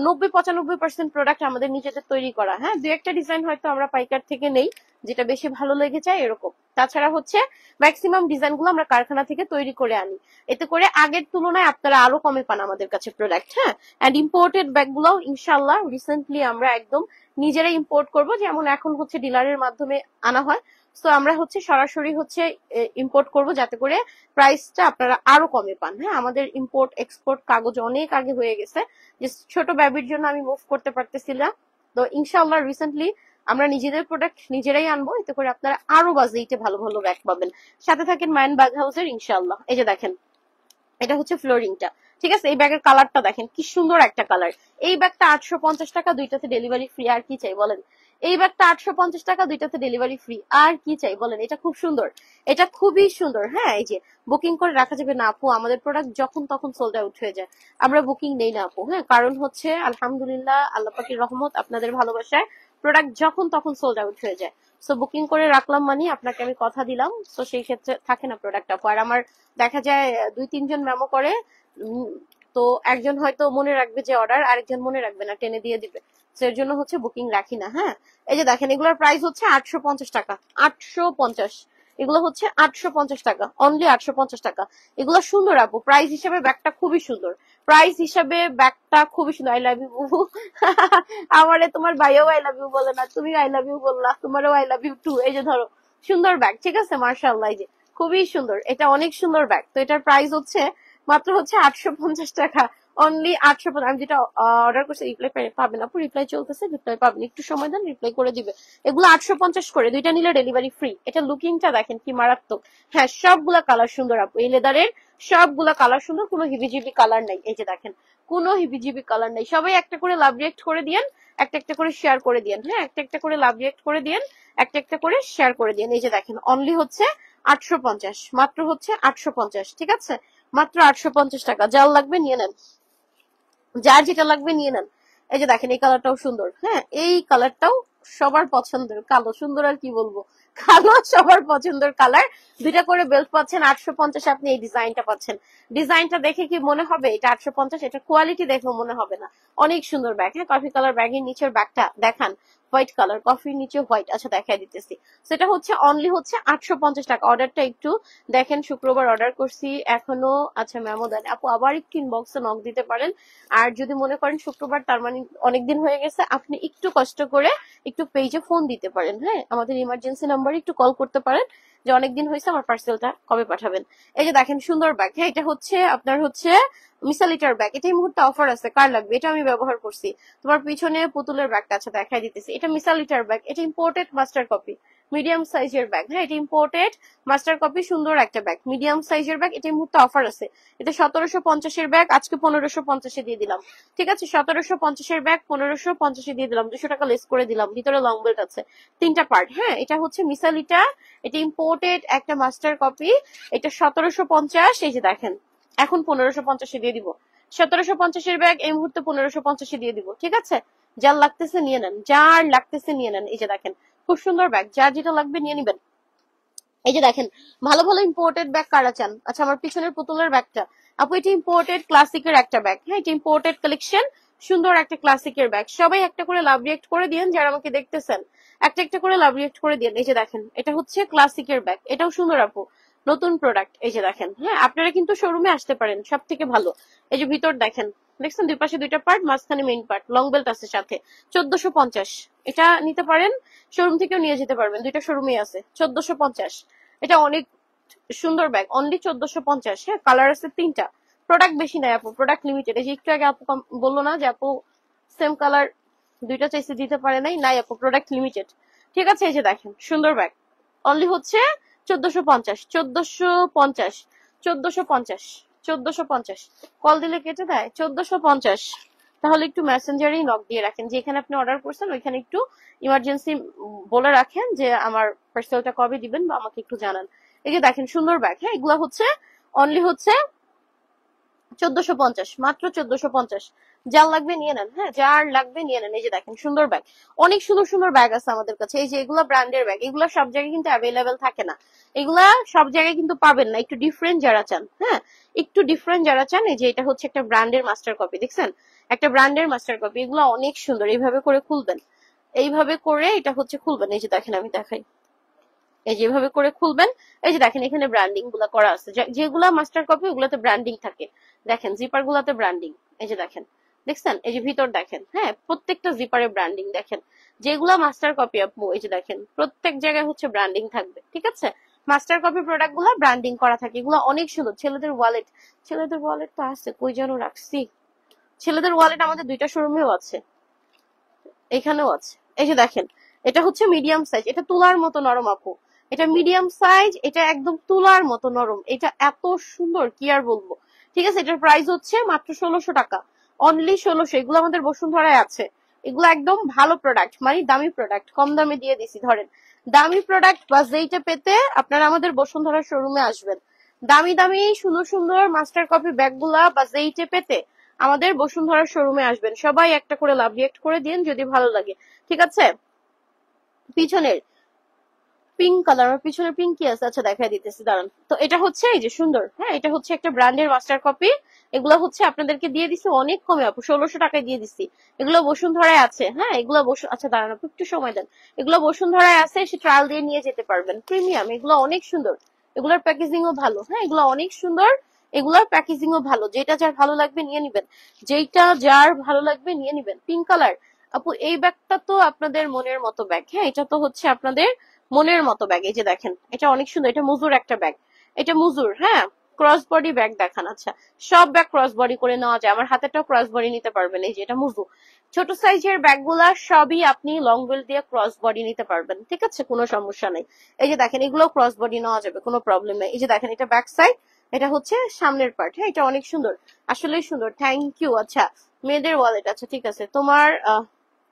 90-95% প্রোডাক্ট আমাদের নিজেদের তৈরি করা। হ্যাঁ, দু একটা ডিজাইন হয়তো আমরা পাইকার থেকে নেই, যেটা বেশি ভালো লেগে যায় এরকম। তাছাড়া হচ্ছে ম্যাক্সিমাম ডিজাইন গুলো আমরা কারখানা থেকে তৈরি করে আনি। এতে করে আগের তুলনায় আপনারা আরো কমে পান আমাদের কাছে প্রোডাক্ট। হ্যাঁ, এন্ড ইম্পোর্টেড ব্যাগ গুলাও ইনশাল্লাহ রিসেন্টলি আমরা একদম নিজেরাই ইম্পোর্ট করব। যেমন এখন হচ্ছে ডিলারের মাধ্যমে আনা হয়, তো আমরা হচ্ছে সরাসরি হচ্ছে ইম্পোর্ট করব, যাতে করে প্রাইসটা আপনারা আরো কমে পান। হ্যাঁ, আমাদের ইম্পোর্ট এক্সপোর্ট কাগজ অনেক আগে হয়ে গেছে, যে ছোট বেবির জন্য আমি মুভ করতে পারতেছি না। তো ইনশাআল্লাহ রিসেন্টলি আমরা নিজেদের প্রোডাক্ট নিজেরাই আনবো, এতে করে আপনারা আরো বাজেটে ভালো ভালো ব্যাগ পাবেন। সাথে থাকেন মায়ান ব্যাগ হাউসের ইনশাআল্লাহ। এই যে দেখেন, এটা হচ্ছে ফ্লোরিংটা, ঠিক আছে। এই ব্যাগের কালারটা দেখেন কি সুন্দর একটা কালার। এই ব্যাগটা 850 টাকা, দুইটাতে ডেলিভারি ফ্রি। আর কি চাই বলেন? এই ব্যাগটা 850 টাকা, দুইটাতে ডেলিভারি ফ্রি। আর কি চাই বলেন? এটা খুব সুন্দর, এটা খুবই সুন্দর। হ্যাঁ, এই যে বুকিং করে রাখা যাবে না আপু, আমাদের প্রোডাক্ট যখন তখন সোল্ড আউট হয়ে যায়, আমরা বুকিং নেই না আপু। হ্যাঁ, কারণ হচ্ছে আলহামদুলিল্লাহ আল্লাহ পাকের রহমত, আপনাদের ভালোবাসায় প্রোডাক্ট যখন তখন সোল্ড আউট হয়ে যায়। সো বুকিং করে রাখলাম মানে আপনাকে আমি কথা দিলাম, তো সেই ক্ষেত্রে থাকে না প্রোডাক্ট আপু। আর আমার দেখা যায় 2-3 জন মেমো করে, তো একজন হয়তো মনে রাখবে যে অর্ডার, আরেকজন মনে রাখবে না, টেনে দিয়ে দিবে। এর জন্য হচ্ছে বুকিং রাখি না। হ্যাঁ, এই যে দেখেন, এগুলোর প্রাইস হচ্ছে 850 টাকা। 850, এগুলো হচ্ছে 850 টাকা, অনলি 850 টাকা। এগুলো সুন্দর আপু, প্রাইস হিসাবে ব্যাগটা খুবই সুন্দর, প্রাইস হিসাবে ব্যাগটা খুবই সুন্দর। আই লাভ ইউ বুবু। আমারে তোমার ভাইও আই লাভ ইউ বলে না, তুমি আই লাভ ইউ বললা, তোমারও আই লাভ ইউ টু। এই যে ধরো, সুন্দর ব্যাগ, ঠিক আছে, মার্শাল্লাহ, এই যে খুবই সুন্দর, এটা অনেক সুন্দর ব্যাগ। তো এটার প্রাইস হচ্ছে মাত্র হচ্ছে 850 টাকা, অনলি 850। আমি যেটা অর্ডার করছি রিপ্লাই পাবেন আপু, রিপ্লাই চলতেছে, রিপ্লাই পাবেন, একটু সময় দেন, রিপ্লাই করে দিবে। এগুলো 850 করে, দুইটা নিলে ডেলিভারি ফ্রি। এটা লুকিংটা দেখেন কি মারাত্মক। হ্যাঁ, সবগুলা কালার সুন্দর আপু, এই লেদারের সবগুলা কালার সুন্দর, কোনো হিবিজিবি কালার নাই। এই যে দেখেন, কোনো হিবিজিবি কালার নাই। সবাই একটা করে লাভ রিয়েক্ট করে দিয়েন, একটা একটা করে শেয়ার করে দিয়েন। হ্যাঁ, একটা একটা করে লাভ রিয়েক্ট করে দিয়েন, একটা একটা করে শেয়ার করে দিয়েন। এই যে দেখেন, অনলি হচ্ছে 850, মাত্র হচ্ছে 850, ঠিক আছে, মাত্র 850 টাকা। যার লাগবে নিয়ে নেন, যার যেটা লাগবে নিয়ে নেন। এই যে দেখেন, এই কালারটাও সুন্দর। হ্যাঁ, এই কালারটাও সবার পছন্দের, কালো সুন্দর আর কি বলবো, কালো সবার পছন্দের কালার। দুইটা করে বেল্ট পাচ্ছেন 850, আপনি এই ডিজাইনটা পাচ্ছেন। ডিজাইনটা দেখে কি মনে হবে এটা 850? এটা কোয়ালিটি দেখেও মনে হবে না, অনেক সুন্দর ব্যাগ। হ্যাঁ, কফি কালার ব্যাগের নিচের ব্যাগটা দেখান, হোয়াইট কালার, কফির নিচে হোয়াইট। আচ্ছা, দেখাই দিতেছি। সেটা হচ্ছে অনলি হচ্ছে 850 টাকা। অর্ডারটা একটু দেখেন, শুক্রবার অর্ডার করছি এখনো। আচ্ছা, মেমো দেন আপু, আবার একটু ইনবক্সে নক দিতে পারেন। আর যদি মনে করেন শুক্রবার তার মানে অনেকদিন হয়ে গেছে, আপনি একটু কষ্ট করে একটু পেজে ফোন দিতে পারেন। হ্যাঁ, আমাদের ইমার্জেন্সি নাম্বারে একটু কল করতে পারেন, যে অনেকদিন হয়েছে, আমার পার্সেলটা কবে পাঠাবেন। এই যে দেখেন, সুন্দর ব্যাগ। হ্যাঁ, এটা হচ্ছে আপনার হচ্ছে মিসালিটার ব্যাগ। এটা এই মুহূর্তে অফার আছে, কার লাগবে? এটা আমি ব্যবহার করছি। তোমার পিছনে পুতুলের ব্যাগটা আছে, দেখাই দিতেছি। এটা মিসালিটার ব্যাগ, এটা ইম্পোর্টেড মাস্টার কপি, মিডিয়াম সাইজের ব্যাগ। হ্যাঁ, এটা ইম্পোর্টেড মাস্টার কপি, সুন্দর একটা ব্যাগ, মিডিয়াম সাইজের ব্যাগ। এটা এই মুহূর্তে অফার আছে। এটা 1750-এর ব্যাগ, আজকে 1550-এ দিয়ে দিলাম, ঠিক আছে। 1750-এর ব্যাগ 1550-এ দিয়ে দিলাম, 200 টাকা লেস করে দিলাম। ভিতরে লং বেল্ট আছে, 3টা পার্ট। হ্যাঁ, এটা হচ্ছে মিসালিটা, এটা ইম্পোর্টেড একটা মাস্টার কপি। এটা 1750। এই যে দেখেন, এখন 1550-এ দিয়ে দিব। 1750-এর ব্যাগ এই মুহূর্তে 1550-এ দিয়ে দিব, ঠিক আছে। যার লাগতেছে নিয়ে নেন, যার লাগতেছে নিয়ে নেন। এই যে দেখেন, খুব সুন্দর ব্যাগ, যার যেটা লাগবে নিয়ে নিবেন। এই যে দেখেন, ভালো ভালো ইম্পোর্টেড ব্যাগ কারা চান? আচ্ছা, আমার পিছনের পুতুলের ব্যাগটা আপু, এটা ইম্পোর্টেড ক্লাসিকের একটা ব্যাগ। হ্যাঁ, এটা ইম্পোর্টেড কালেকশন, সুন্দর একটা ক্লাসিকের ব্যাগ। সবাই একটা করে লাভ রিয়েক্ট করে দিয়েন, যারা আমাকে দেখতেছেন একটা একটা করে লাভ রিয়েক্ট করে দিয়েন। এই যে দেখেন, এটা হচ্ছে ক্লাসিকের ব্যাগ, এটাও সুন্দর আপু, নতুন প্রোডাক্ট। এই যে দেখেন, হ্যাঁ, আপনারা কিন্তু শোরুমে আসতে পারেন, সব থেকে ভালো। এই যে ভিতর দেখেন, দেখছেন, দুই পাশে দুইটা পার্ট, মাঝখানে মেইন পার্ট, লং বেল্ট আছে সাথে। 1450, এটা নিতে পারেন, শোরুম থেকেও নিয়ে যেতে পারবেন, দুইটা শোরুমে আছে। 1450, এটা অনেক সুন্দর ব্যাগ, অনলি 1450। হ্যাঁ, কালার আছে 3টা, প্রোডাক্ট বেশি নাই আপু, প্রোডাক্ট লিমিটেড। এই যে একটু আগে আপু বললো না যে আপু সেম কালার দুইটা চাইছে, দিতে পারে নাই, নাই আপু, প্রোডাক্ট লিমিটেড, ঠিক আছে। এই যে দেখেন, সুন্দর ব্যাগ, অনলি হচ্ছে 1450, 1450, 1450, 1450। কল দিলে কেটে দেয়, 1450। তাহলে একটু মেসেঞ্জারেই নক দিয়ে রাখেন, যে এখানে আপনি অর্ডার করছেন ওইখানে একটু ইমার্জেন্সি বলে রাখেন যে আমার পার্সেলটা কবে দিবেন, বা আমাকে একটু জানান। এই যে দেখেন সুন্দর ব্যাগ, হ্যাঁ এগুলা হচ্ছে অনলি হচ্ছে 1450, মাত্র 1450। যার লাগবে নিয়ে নেন, হ্যাঁ যার লাগবে নিয়ে নেন। এই যে দেখেন সুন্দর ব্যাগ, অনেক সুন্দর সুন্দর ব্যাগ আছে আমাদের কাছে। এই যে এগুলা ব্র্যান্ডের ব্যাগ, এগুলো সব জায়গায় কিন্তু অ্যাভেলেবেল থাকে না, এগুলা সব জায়গায় কিন্তু পাবেন না। একটু ডিফারেন্ট যারা চান, হ্যাঁ একটু ডিফারেন্ট যারা চান, এই যে এটা হচ্ছে একটা ব্র্যান্ডের মাস্টার কপি, দেখছেন একটা ব্র্যান্ডের মাস্টার কপি। এগুলো অনেক সুন্দর, এইভাবে করে খুলবেন, এইভাবে করে এটা হচ্ছে খুলবেন। এই যে দেখেন আমি দেখাই, এই যেভাবে করে খুলবেন। এই যে দেখেন এখানে ব্র্যান্ডিং গুলা করা আছে, যেগুলা মাস্টার কপি ওগুলাতে ব্র্যান্ডিং থাকে। দেখেন জিপার গুলাতে ব্র্যান্ডিং, এই যে দেখেন, দেখছেন এই যে ভিতর দেখেন, হ্যাঁ প্রত্যেকটা জিপারে ব্র্যান্ডিং দেখেন। যেগুলা মাস্টার কপি আপু, এই যে দেখেন প্রত্যেক জায়গায় হচ্ছে ব্র্যান্ডিং থাকবে, ঠিক আছে। মাস্টার কপি প্রোডাক্ট গুলা ব্র্যান্ডিং করা থাকে, এগুলো অনেক সুন্দর। ছেলেদের ওয়ালেট, ছেলেদের ওয়ালেট তো আছে, কই যেন রাখছি। ছেলেদের ওয়ালেট আমাদের দুইটা শোরুমেও আছে, এখানেও আছে। এই যে দেখেন এটা হচ্ছে মিডিয়াম সাইজ, এটা তুলার মতো নরম আপু, এটা মিডিয়াম সাইজ, এটা একদম তুলার মতো নরম, এটা এত সুন্দর কি আর বলবো। ঠিক আছে, এটার প্রাইস হচ্ছে মাত্র 1600 টাকা, অনলি 1600। এগুলো আমাদের বসুন্ধরায় আছে, এগুলো একদম ভালো প্রোডাক্ট, মানে দামি প্রোডাক্ট, কম দামে দিয়ে দিছি। ধরেন দামি প্রোডাক্ট বা যেইটা পেতে আপনারা আমাদের বসুন্ধরা শোরুমে আসবেন। দামি দামি সুন্দর সুন্দর মাস্টার কপি ব্যাগ গুলা বা যেইটা পেতে আমাদের বসুন্ধরা শোরুমে আসবেন। সবাই একটা করে লাভ রিয়েক্ট করে দিন যদি ভালো লাগে, ঠিক আছে। পিছনের পিঙ্ক কালার, আমার পিছনে পিঙ্ক কি আছে, আচ্ছা দেখাই দিতেছি দাঁড়ান। তো এটা হচ্ছে এই যে সুন্দর, হ্যাঁ এটা হচ্ছে একটা ব্র্যান্ডের মাস্টার কপি। এগুলো হচ্ছে আপনাদেরকে দিয়ে দিছি অনেক কমে আপু, 1600 টাকায় দিয়ে দিছি। এগুলো বসুন্ধরায় আছে, হ্যাঁ এগুলো আচ্ছা দাঁড়ান আপু একটু সময় দেন। এগুলো বসুন্ধরায় আছে, এসে ট্রায়াল দিয়ে নিয়ে যেতে পারবেন। প্রিমিয়াম, এগুলো অনেক সুন্দর, এগুলোর প্যাকেজিং ও ভালো, হ্যাঁ এগুলো অনেক সুন্দর, এগুলোর প্যাকেজিং ও ভালো। যেটা যার ভালো লাগবে নিয়ে নিবেন, যেটা যার ভালো লাগবে নিয়ে নিবেন। পিঙ্ক কালার আপু, এই ব্যাগটা তো আপনাদের মনের মতো ব্যাগ, হ্যাঁ এটা তো হচ্ছে আপনাদের মনের মতো ব্যাগ। এই যে দেখেন এটা অনেক সুন্দর, এটা মুজুর একটা ব্যাগ, এটা মুজুর, হ্যাঁ ক্রস বডি ব্যাগ দেখান। আচ্ছা সব ব্যাগ ক্রস বডি করে নেওয়া যায়, আমার হাতেটাও ক্রস বডি নিতে পারবেন। এই যে এটা মুজু, ছোট সাইজের ব্যাগ গুলা সবই আপনি লং বেল দিয়ে ক্রস বডি নিতে পারবেন, ঠিক আছে কোনো সমস্যা নেই। এই যে দেখেন এগুলো ক্রস বডি নেওয়া যাবে, কোনো প্রবলেম নেই। এই যে দেখেন এটা ব্যাক সাইড, এটা হচ্ছে সামনের পার্ট, হ্যাঁ এটা অনেক সুন্দর, আসলেই সুন্দর, থ্যাংক ইউ। আচ্ছা মেয়েদের ওয়ালেট, আচ্ছা ঠিক আছে। তোমার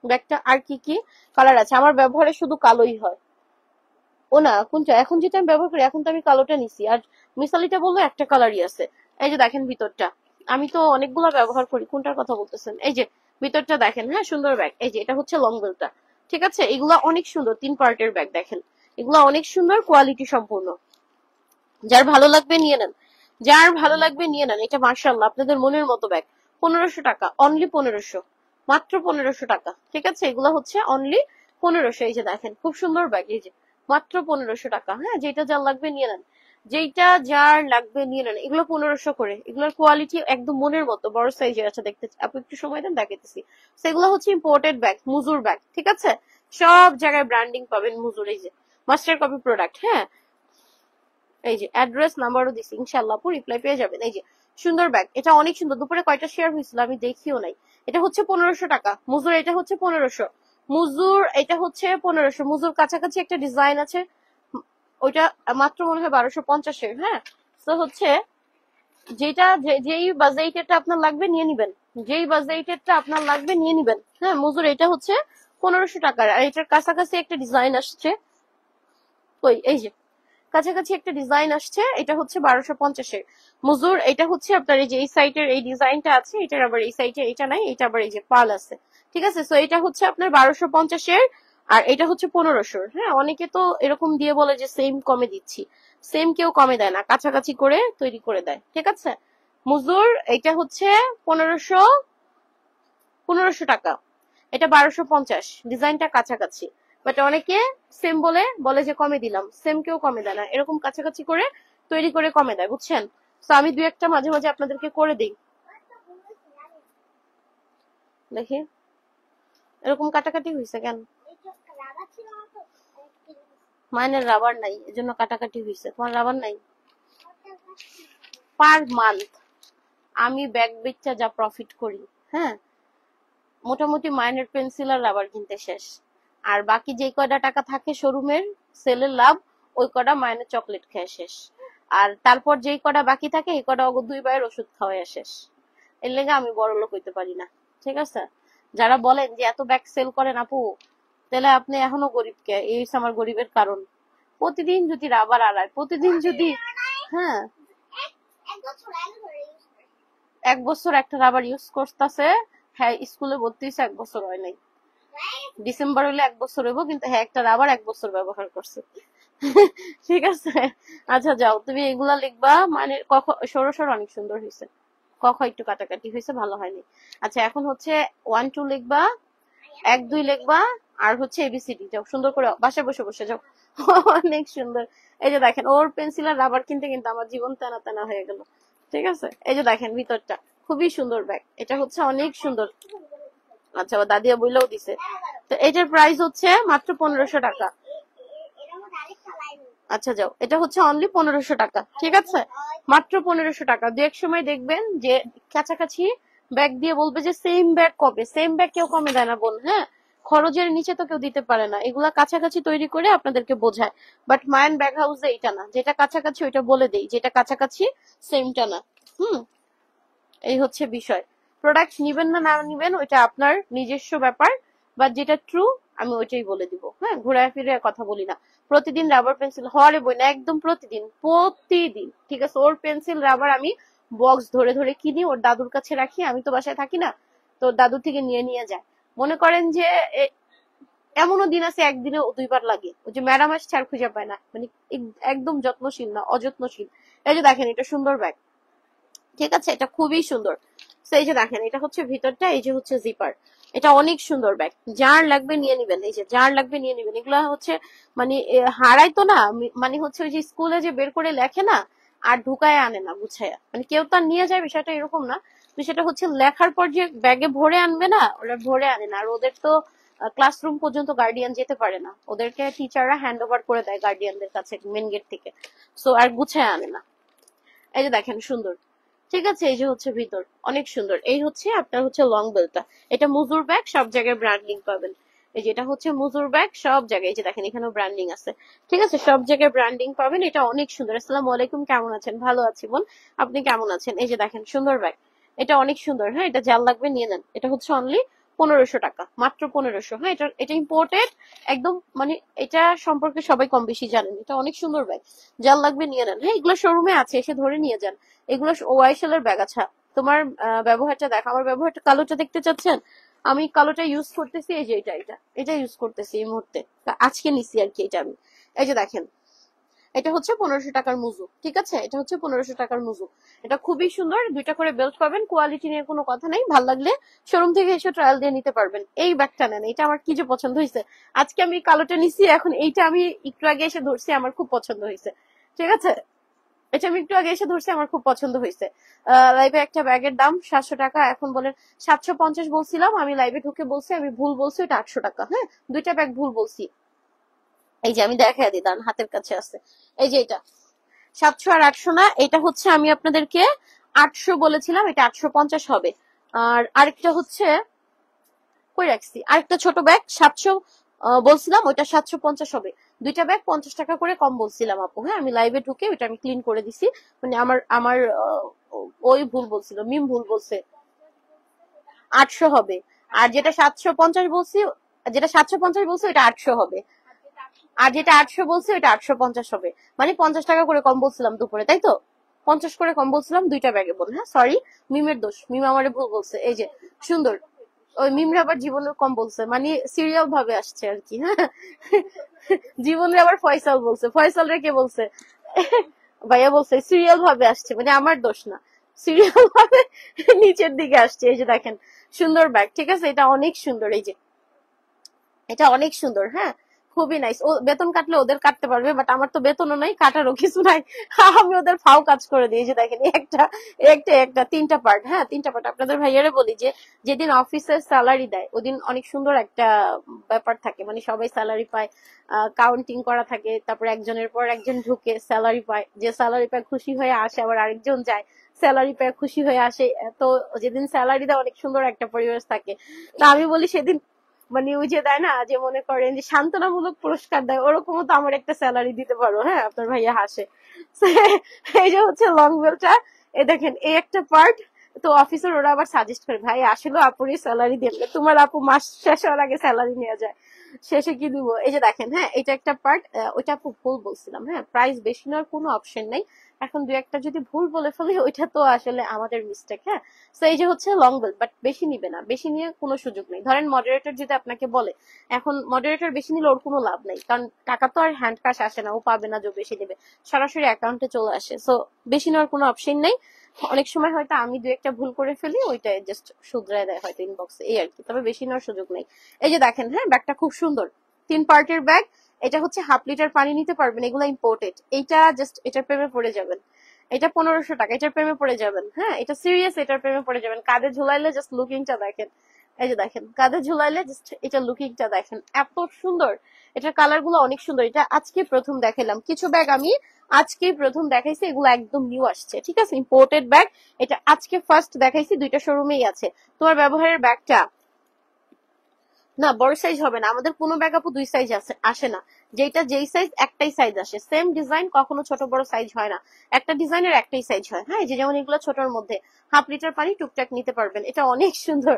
ব্যাগটা আর কি কি কালার আছে? আমার ব্যবহারে শুধু কালোই হয়। ও না কোনটা, এখন যেটা আমি ব্যবহার করি এখন তো আমি কালোটা নিছি, আর মিসালিটা বললো একটা কালারই আছে। এই যে দেখেন ভিতরটা, আমি তো অনেকগুলো ব্যবহার করি, কোনটার কথা বলতেছেন? এই যে ভিতরটা দেখেন, হ্যাঁ সুন্দর ব্যাগ। এই যে এটা হচ্ছে লং বেলটা, ঠিক আছে। এগুলা অনেক সুন্দর, 3 পার্টের ব্যাগ দেখেন, এগুলা অনেক সুন্দর, কোয়ালিটি সম্পূর্ণ। যার ভালো লাগবে নিয়ে নেন, যার ভালো লাগবে নিয়ে নেন। এটা মার্শাল্লাহ আপনাদের মনের মতো ব্যাগ, 1500 টাকা, অনলি 1500, মাত্র 1500 টাকা, ঠিক আছে। এগুলো হচ্ছে অনলি 1500। এই যে দেখেন খুব সুন্দর ব্যাগ, এই যে মাত্র 1500 টাকা, হ্যাঁ যেটা যার লাগবে নিয়ে নেন, যেটা যার লাগবে নিয়ে নেন। এগুলো 1500 করে, এগুলোর কোয়ালিটি একদম মনের মতো, বড় সাইজের আছে। দেখতে আপনি একটু সময় দেন দেখাইতেছি। সেগুলো হচ্ছে ইম্পোর্টেড ব্যাগ, মুজুর ব্যাগ, ঠিক আছে। সব জায়গায় ব্র্যান্ডিং পাবেন মুজুর। এই যে মাস্টার কপি প্রোডাক্ট, হ্যাঁ এই যে অ্যাড্রেস নাম্বারও দিছি, ইনশাআল্লাহ আপু রিপ্লাই পেয়ে যাবেন। এই যে সুন্দর ব্যাগ, এটা অনেক সুন্দর। দুপুরে কয়টা শেয়ার হয়েছিল আমি দেখিও নাই। এটা হচ্ছে 1500 টাকা মুজুর, এটা হচ্ছে 1500 মুজুর, এটা হচ্ছে 1500 মুজুর। কাছাকাছি একটা ডিজাইন আছে, ওইটা মাত্র মনে হয় 1250-এর, হ্যাঁ তো হচ্ছে যেটা যেই বাজেটেরটা আপনার লাগবে নিয়ে নিবেন, যেই বাজেটেরটা আপনার লাগবে নিয়ে নিবেন, হ্যাঁ মুজুর এটা হচ্ছে 1500 টাকার। আর এটার কাছাকাছি একটা ডিজাইন আসছে, ওই এই যে কাছাকাছি একটা ডিজাইন আসছে, এটা হচ্ছে 1250-এর মুজুর। এটা হচ্ছে আপনার এই যে এই সাইটের এই ডিজাইনটা আছে, এটার আবার এই সাইটে এটা নাই, এটা আবার এই যে পাল আছে, ঠিক আছে। সো এটা হচ্ছে আপনার 1250-এর, আর এটা হচ্ছে 1500। হ্যাঁ অনেকে তো এরকম দিয়ে বলে যে সেম কমে দিচ্ছি, সেম কেউ কমে দেয় না, কাছাকাছি করে তৈরি করে দেয়, ঠিক আছে। মুজুর এটা হচ্ছে 1500 টাকা, এটা 1250, ডিজাইনটা কাছাকাছি। বাট অনেকে সেম বলে বলে যে কমে দিলাম, সেম কেউ কমে দেয় না, এরকম কাছাকাছি করে তৈরি করে কমে দেয়, বুঝছেন। তো আমি দুই একটা মাঝে মাঝে আপনাদেরকে করে দিই, দেখি এরকম কাটাকাটি হয়েছে কেন। মাইনের রাবার নাই, এজন্য কাটাকাটি হয়েছে। তোমার রাবার নাই? পার মান্থ আমি ব্যাগ বেচা যা প্রফিট করি, হ্যাঁ মোটামুটি মাইনের পেন্সিল আর রাবার কিনতে শেষ। আর বাকি যে কয়টা টাকা থাকে শোরুমের সেলের লাভ, ওই কটা মাইনের চকলেট খেয়ে শেষ। আর তারপর যেই কটা বাকি থাকে এই কটা অগ 2 ভাইয়ের ওষুধ খাওয়াই শেষ। এর লেগে আমি বড় লোক হইতে পারি না, ঠিক আছে। যারা বলেন যে এত ব্যাগ সেল করেন আপু, তাহলে আপনি এখনো গরিব কে, এই হচ্ছে আমার গরিবের কারণ। প্রতিদিন যদি রাবার আড়ায়, প্রতিদিন যদি, হ্যাঁ 1 বছর একটা রাবার ইউজ করতেছে। হ্যাঁ স্কুলে ভর্তি হয়েছে 1 বছর হয় নাই, ডিসেম্বর হলে 1 বছর হইব, কিন্তু হ্যাঁ একটা রাবার 1 বছর ব্যবহার করছে। ঠিক আছে, আচ্ছা যাও তুমি এগুলা লিখবা। মানে সরো অনেক সুন্দর হয়েছে, একটু কাটাকাটি হয়েছে, ভালো হয়নি। আচ্ছা এখন হচ্ছে 1 2 লিখবা, 1 2 লিখবা, আর হচ্ছে এবিসিডি। যাও সুন্দর করে বাসায় বসে বসে যাও। অনেক সুন্দর। এই যে দেখেন ওর পেন্সিল আর রাবার কিনতে কিন্তু আমার জীবন টানা টানা হয়ে গেল। ঠিক আছে, এই যে দেখেন ভিতরটা খুবই সুন্দর ব্যাগ, এটা হচ্ছে অনেক সুন্দর। আচ্ছা ও দাদিয়া বইলেও দিছে। তো এটার প্রাইস হচ্ছে মাত্র 1500 টাকা। আচ্ছা যাও, এটা হচ্ছে অনলি 1500 টাকা। ঠিক আছে, মাত্র 1500 টাকা। দু এক সময় দেখবেন যে কাছাকাছি ব্যাগ দিয়ে বলবে যে সেম ব্যাগ কবে, সেম ব্যাগ কেউ কমে দেয় না বোন। হ্যাঁ খরচের নিচে তো কেউ দিতে পারে না, এগুলা কাছাকাছি তৈরি করে আপনাদেরকে বোঝায়। বাট মায়ান ব্যাগ হাউসে এটা না, যেটা কাছাকাছি ওইটা বলে দেই, যেটা কাছাকাছি সেমটা না। এই হচ্ছে বিষয়। প্রোডাক্ট নিবেন না না নিবেন ওইটা আপনার নিজস্ব ব্যাপার, বা যেটা ট্রু আমি ওইটাই বলে দিব। হ্যাঁ ঘুরায় ফিরে কথা বলি না। প্রতিদিন রাবার পেন্সিল হরে বই না, একদম প্রতিদিন প্রতিদিন। ঠিক আছে, ওর পেন্সিল রাবার আমি বক্স ধরে ধরে কিনি, ওর দাদুর কাছে রাখি, আমি তো বাসায় থাকি না, তো দাদুর থেকে নিয়ে নিয়ে যায়। মনে করেন যে এমনও দিন আছে একদিনে 2বার লাগে, ওই যে ম্যাডাম আসছে আর খুঁজে পায় না, মানে একদম যত্নশীল না, অযত্নশীল। এই যে দেখেন এটা সুন্দর ব্যাগ। ঠিক আছে, এটা খুবই সুন্দর। তো এই যে দেখেন এটা হচ্ছে ভিতরটা, এই যে হচ্ছে জিপার। এটা অনেক সুন্দর ব্যাগ, যার লাগবে নিয়ে নিবেন। এই যে যার লাগবে নিয়ে নিবেন। এগুলা হচ্ছে মানে হারাই তো না, মানে হচ্ছে ওই যে স্কুলে যে বের করে লেখে না আর ঢুকায় আনে না গুছায়া, মানে কেউ তার নিয়ে যায়, বিষয়টা এরকম না। বিষয়টা হচ্ছে লেখার পর যে ব্যাগে ভরে আনবে না, ওরা ভরে আনে না। আর ওদের তো ক্লাসরুম পর্যন্ত গার্ডিয়ান যেতে পারে না, ওদেরকে টিচাররা হ্যান্ড ওভার করে দেয় গার্ডিয়ানদের কাছে মেন গেট থেকে। সো আর গুছায় আনে না। এই যে দেখেন সুন্দর। ঠিক আছে, এই যে হচ্ছে ভিতর অনেক সুন্দর। এই হচ্ছে আপনার হচ্ছে লং বেলটা, এটা মুজুর ব্যাগ, সব জায়গায় ব্র্যান্ডিং পাবেন। এই যে এটা হচ্ছে মুজুর ব্যাগ, সব জায়গায়। এই যে দেখেন এখানেও ব্র্যান্ডিং আছে। ঠিক আছে, সব জায়গায় ব্র্যান্ডিং পাবেন। এটা অনেক সুন্দর। আসসালামু আলাইকুম, কেমন আছেন? ভালো আছি বোন, আপনি কেমন আছেন? এই যে দেখেন সুন্দর ব্যাগ, এটা অনেক সুন্দর। হ্যাঁ এটা যার লাগবে নিয়ে নেন। এটা হচ্ছে অনলি 1500 টাকা, মাত্র 1500। হ্যাঁ এটা ইম্পোর্টেড একদম, মানে এটা সম্পর্কে সবাই কম বেশি জানেন। এটা অনেক সুন্দর ব্যাগ, যার লাগবে নিয়ে নেন। হ্যাঁ এগুলো শোরুমে আছে, এসে ধরে নিয়ে যান। এগুলো ওয়াইশেল এর ব্যাগ। আচ্ছা তোমার ব্যবহারটা দেখো, আমার ব্যবহারটা কালোটা দেখতে চাচ্ছেন? আমি কালোটা ইউজ করতেছি, এই যে এটা ইউজ করতেছি এই মুহূর্তে, আজকে নিছি আর কি এটা আমি। এই যে দেখেন এটা হচ্ছে 1500 টাকার মুজু। ঠিক আছে, এটা হচ্ছে 1500 টাকার মুজু। এটা খুবই সুন্দর, 2টা করে বেল্ট পাবেন, কোয়ালিটি নিয়ে কোনো কথা নেই। ভাল লাগলে শোরুম থেকে এসে ট্রায়াল দিয়ে নিতে পারবেন। এই ব্যাগটা নেন, এটা আমার কি যে পছন্দ হয়েছে। আজকে আমি কালোটা নিছি, এখন এইটা আমি একটু আগে এসে ধরছি, আমার খুব পছন্দ হয়েছে। ঠিক আছে, এটা আমি একটু আগে এসে ধরছি, আমার খুব পছন্দ হয়েছে। লাইভে একটা ব্যাগের দাম 700 টাকা, এখন বলেন 750 বলছিলাম, আমি লাইভে ঢুকে বলছি আমি ভুল বলছি, এটা 800 টাকা। হ্যাঁ 2টা ব্যাগ ভুল বলছি। এই যে আমি দেখাই দিই, দাঁড়ান হাতের কাছে আছে। এই যে এটা 700 আর 800 না, এটা হচ্ছে আমি আপনাদেরকে 800 বলেছিলাম, এটা 850 হবে। আর আরেকটা হচ্ছে কই রাখছি, আরেকটা ছোট ব্যাগ 700 বলছিলাম, ওইটা 750 হবে। 2টা ব্যাগ 50 টাকা করে কম বলছিলাম আপু। হ্যাঁ আমি লাইভে ঢুকে ওইটা আমি ক্লিন করে দিছি, মানে আমার আমার ওই ভুল বলছিল, মিম ভুল বলছে, 800 হবে। আর যেটা 750 বলছি, যেটা 750 বলছি ওইটা 800 হবে। আর যেটা 800 বলছি ওইটা 850 হবে। মানে 50 টাকা করে কম বলছিলাম দুপুরে, তাই তো? 50 করে কম বলছিলাম 2টা ব্যাগে বল। হ্যাঁ সরি, মিমের দোষ, মিম আমারে ভুল বলছে। এই যে সুন্দর, ওই মিমরা আবার জীবনে কম বলছে, মানে সিরিয়াল ভাবে আসছে আর কি। হ্যাঁ জীবনে আবার ফয়সাল বলছে, ফয়সাল রে কে বলছে? ভাইয়া বলছে সিরিয়াল ভাবে আসছে, মানে আমার দোষ না, সিরিয়াল ভাবে নিচের দিকে আসছে। এই যে দেখেন সুন্দর ব্যাগ। ঠিক আছে, এটা অনেক সুন্দর। এই যে এটা অনেক সুন্দর। হ্যাঁ খুবই নাইস। ও বেতন কাটলে ওদের কাটতে পারবে, বাট আমার তো বেতনও নাই, কাটারও কিছু নাই, আমি ওদের ফাও কাজ করে দিই। যে দেখেন একটা একটা একটা 3টা পার্ট। হ্যাঁ 3টা পার্ট। আপনাদের ভাইয়ারে বলি যে যেদিন অফিসের স্যালারি দেয় ওদিন অনেক সুন্দর একটা ব্যাপার থাকে, মানে সবাই স্যালারি পায়, কাউন্টিং করা থাকে, তারপর একজনের পর একজন ঢুকে স্যালারি পায়, যে স্যালারি পায় খুশি হয়ে আসে, আবার আরেকজন যায় স্যালারি পায় খুশি হয়ে আসে। তো যেদিন স্যালারি দেয় অনেক সুন্দর একটা পরিবেশ থাকে। তা আমি বলি সেদিন, মানে ওই যে দেয় না, যে মনে করেন যে সান্ত্বনামূলক পুরস্কার দেয়, ওরকমও তো আমার একটা স্যালারি দিতে পারো। হ্যাঁ আপনার ভাইয়া হাসে। এই যে হচ্ছে লং বেলটা, এই দেখেন এই একটা পার্ট। তো অফিসার ওরা আবার সাজেস্ট করে, ভাই আসলে আপুরই স্যালারি দেন, তোমার আপু মাস শেষ হওয়ার আগে স্যালারি নিয়ে যায়। শেষে কি দিব, এই যে দেখেন, হ্যাঁ এটা একটা পার্ট, ওইটা আপু ভুল বলছিলাম, হ্যাঁ প্রাইস বেশি নেওয়ার কোনো অপশন নাই। এখন দু একটা যদি ভুল বলে ফেলি ওইটা তো আসলে আমাদের মিস্টেক, হ্যাঁ। তো এই যে হচ্ছে লং বেল, বাট বেশি নিবে না, বেশি নিয়ে কোনো সুযোগ নেই। ধরেন মডারেটর যদি আপনাকে বলে, এখন মডারেটর বেশি নিলে ওর কোনো লাভ নেই, কারণ টাকা তো আর হ্যান্ড ক্যাশ আসে না, ও পাবে না যে বেশি নেবে, সরাসরি অ্যাকাউন্টে চলে আসে। সো বেশি নেওয়ার কোনো অপশন নেই। অনেক সময় হয়তো আমি দু একটা ভুল করে ফেলি, ওইটা জাস্ট শুধরায় দেয় হয়তো ইনবক্সে, এই আর কি, তবে বেশি নেওয়ার সুযোগ নেই। এই যে দেখেন, হ্যাঁ ব্যাগটা খুব সুন্দর, 3 পার্টের ব্যাগ। এটা হচ্ছে 1/2 লিটার পানি নিতে পারবেন, এগুলো ইম্পোর্টেড। এইটা জাস্ট এটার প্রেমে পড়ে যাবেন, এটা 1500 টাকা, এটার প্রেমে পড়ে যাবেন, হ্যাঁ এটা সিরিয়াস, এটার প্রেমে পড়ে যাবেন। কাঁধে ঝুলাইলে জাস্ট লুকিংটা দেখেন, এই যে দেখেন কাঁধে ঝুলাইলে জাস্ট এটা লুকিংটা দেখেন, এত সুন্দর। এটার কালার গুলো অনেক সুন্দর। এটা আজকে প্রথম দেখালাম, কিছু ব্যাগ আমি আজকে প্রথম দেখাইছি, এগুলো একদম নিউ আসছে, ঠিক আছে, ইম্পোর্টেড ব্যাগ। এটা আজকে ফার্স্ট দেখাইছি, 2টা শোরুমেই আছে। তোমার ব্যবহারের ব্যাগটা না বড় সাইজ হবে না, আমাদের কোনো ব্যাগ আপু 2 সাইজ আসে না, যেটা যেই সাইজ একটাই সাইজ আসে, সেম ডিজাইন কখনো ছোট বড় সাইজ হয় না, একটা ডিজাইনের একটাই সাইজ হয়, হ্যাঁ যে যেমন এগুলো ছোটর মধ্যে 1/2 লিটার পানি টুকটাক নিতে পারবেন। এটা অনেক সুন্দর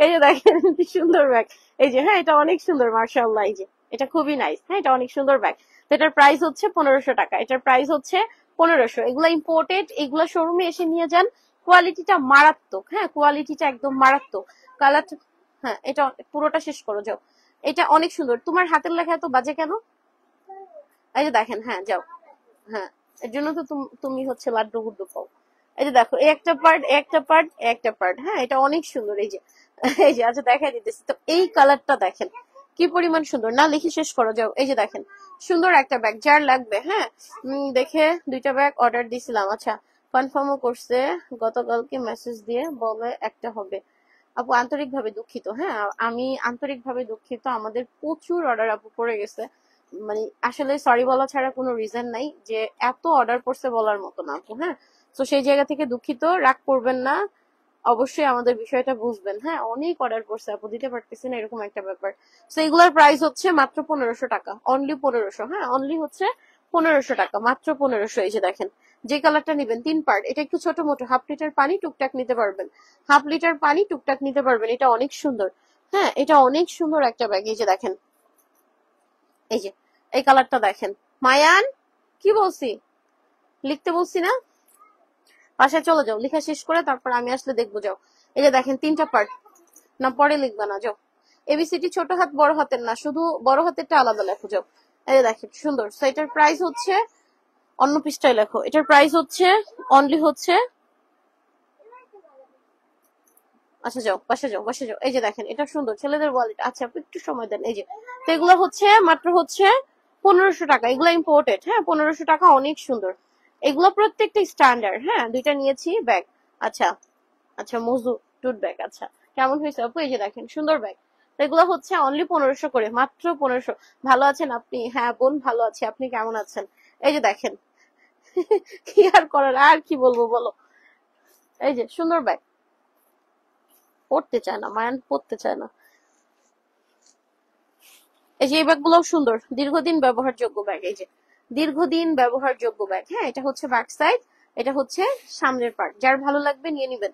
এই যে দেখেন কি সুন্দর ব্যাগ, এই যে হ্যাঁ এটা অনেক সুন্দর মার্শাল্লাহ, এই যে এটা খুবই নাইস, হ্যাঁ এটা অনেক সুন্দর ব্যাগ। তো এটার প্রাইস হচ্ছে 1500 টাকা, এটার প্রাইস হচ্ছে 1500। এগুলা ইম্পোর্টেড, এগুলা শোরুমে এসে নিয়ে যান, কোয়ালিটিটা মারাত্মক, হ্যাঁ কোয়ালিটিটা একদম মারাত্মক। কালার, হ্যাঁ এটা পুরোটা শেষ করো যাও, এটা অনেক সুন্দর। তোমার হাতের লেখা এত বাজে কেন? এই যে দেখেন, হ্যাঁ যাও, হ্যাঁ এর জন্য তো তুমি হচ্ছে লাড্ডু গুড্ডু পাও। এই যে দেখো, এই একটা পার্ট, একটা পার্ট, একটা পার্ট, হ্যাঁ এটা অনেক সুন্দর। এই যে এই যে আচ্ছা দেখাই দিতেছি, তো এই কালারটা দেখেন কি পরিমাণ সুন্দর, না লিখে শেষ করো যাও। এই যে দেখেন সুন্দর একটা ব্যাগ, যার লাগবে, হ্যাঁ দেখে 2টা ব্যাগ অর্ডার দিছিলাম, আচ্ছা কনফার্মও করছে, গতকালকে মেসেজ দিয়ে বলে একটা হবে। আপু আন্তরিকভাবে দুঃখিত, হ্যাঁ আমি আন্তরিকভাবে দুঃখিত, আমাদের প্রচুর অর্ডার আপু পড়ে গেছে, মানে আসলে সরি বলা ছাড়া কোনো রিজন নাই, যে এত অর্ডার পড়ছে বলার মতো না আপু, হ্যাঁ। তো সেই জায়গা থেকে দুঃখিত, রাগ করবেন না, অবশ্যই আমাদের বিষয়টা বুঝবেন, হ্যাঁ অনেক অর্ডার পড়ছে আপু, দিতে পারতেছি না, এরকম একটা ব্যাপার। তো এগুলোর প্রাইস হচ্ছে মাত্র 1500 টাকা, অনলি 1500, হ্যাঁ অনলি হচ্ছে 1500 টাকা, মাত্র 1500। এই যে দেখেন যে কালারটা নিবেন 3 পার্ট, এটা একটু ছোট মোটো, 1/2 লিটার পানি টুকটাক নিতে পারবেন, 1/2 লিটার পানি টুকটাক নিতে পারবেন, এটা অনেক সুন্দর, হ্যাঁ এটা অনেক সুন্দর একটা ব্যাগ। এই যে দেখেন, এই যে এই কালারটা দেখেন, মায়ান কি বলছি, লিখতে বলছি না, বাসায় চলে যাও, লেখা শেষ করে তারপর আমি আসলে দেখবো, যাও। এই যে দেখেন 3টা পার্ট, না পরে লিখবা না, যাও। এবিসিডি ছোট হাত বড় হাতের না, শুধু বড় হাতেরটা আলাদা লেখো, যাও। এই যে দেখেন সুন্দর। সো এটার প্রাইস হচ্ছে, অন্য পৃষ্ঠায় লেখো, এটার প্রাইস হচ্ছে অনলি হচ্ছে, আচ্ছা যাও বাসা যাও, বাসা যাও। এই যে দেখেন এটা সুন্দর, ছেলেদের ওয়ালেট, আচ্ছা আপু একটু সময় দেন। এই যে তো এগুলো হচ্ছে মাত্র হচ্ছে 1500 টাকা, এগুলো ইম্পোর্টেড, হ্যাঁ 1500 টাকা, অনেক সুন্দর। এগুলো প্রত্যেকটা স্ট্যান্ডার্ড, হ্যাঁ 2টা নিয়েছি ব্যাগ, আচ্ছা আচ্ছা মজু টুট ব্যাগ, আচ্ছা কেমন হয়েছে আপু? এই যে দেখেন সুন্দর ব্যাগ। এগুলো হচ্ছে অনলি 1500 করে, মাত্র 1500। ভালো আছেন আপনি? হ্যাঁ বোন ভালো আছি, আপনি কেমন আছেন? এই যে দেখেন কি আর করার, আর কি বলবো বলো। এই যে সুন্দর ব্যাগ, পড়তে চায় না মায়ান, পড়তে চায় না। এই যে এই ব্যাগ গুলোও সুন্দর, দীর্ঘদিন ব্যবহারযোগ্য ব্যাগ, এই যে দীর্ঘদিন ব্যবহারযোগ্য ব্যাগ, হ্যাঁ এটা হচ্ছে ব্যাক সাইড, এটা হচ্ছে সামনের পার্ট, যার ভালো লাগবে নিয়ে নিবেন,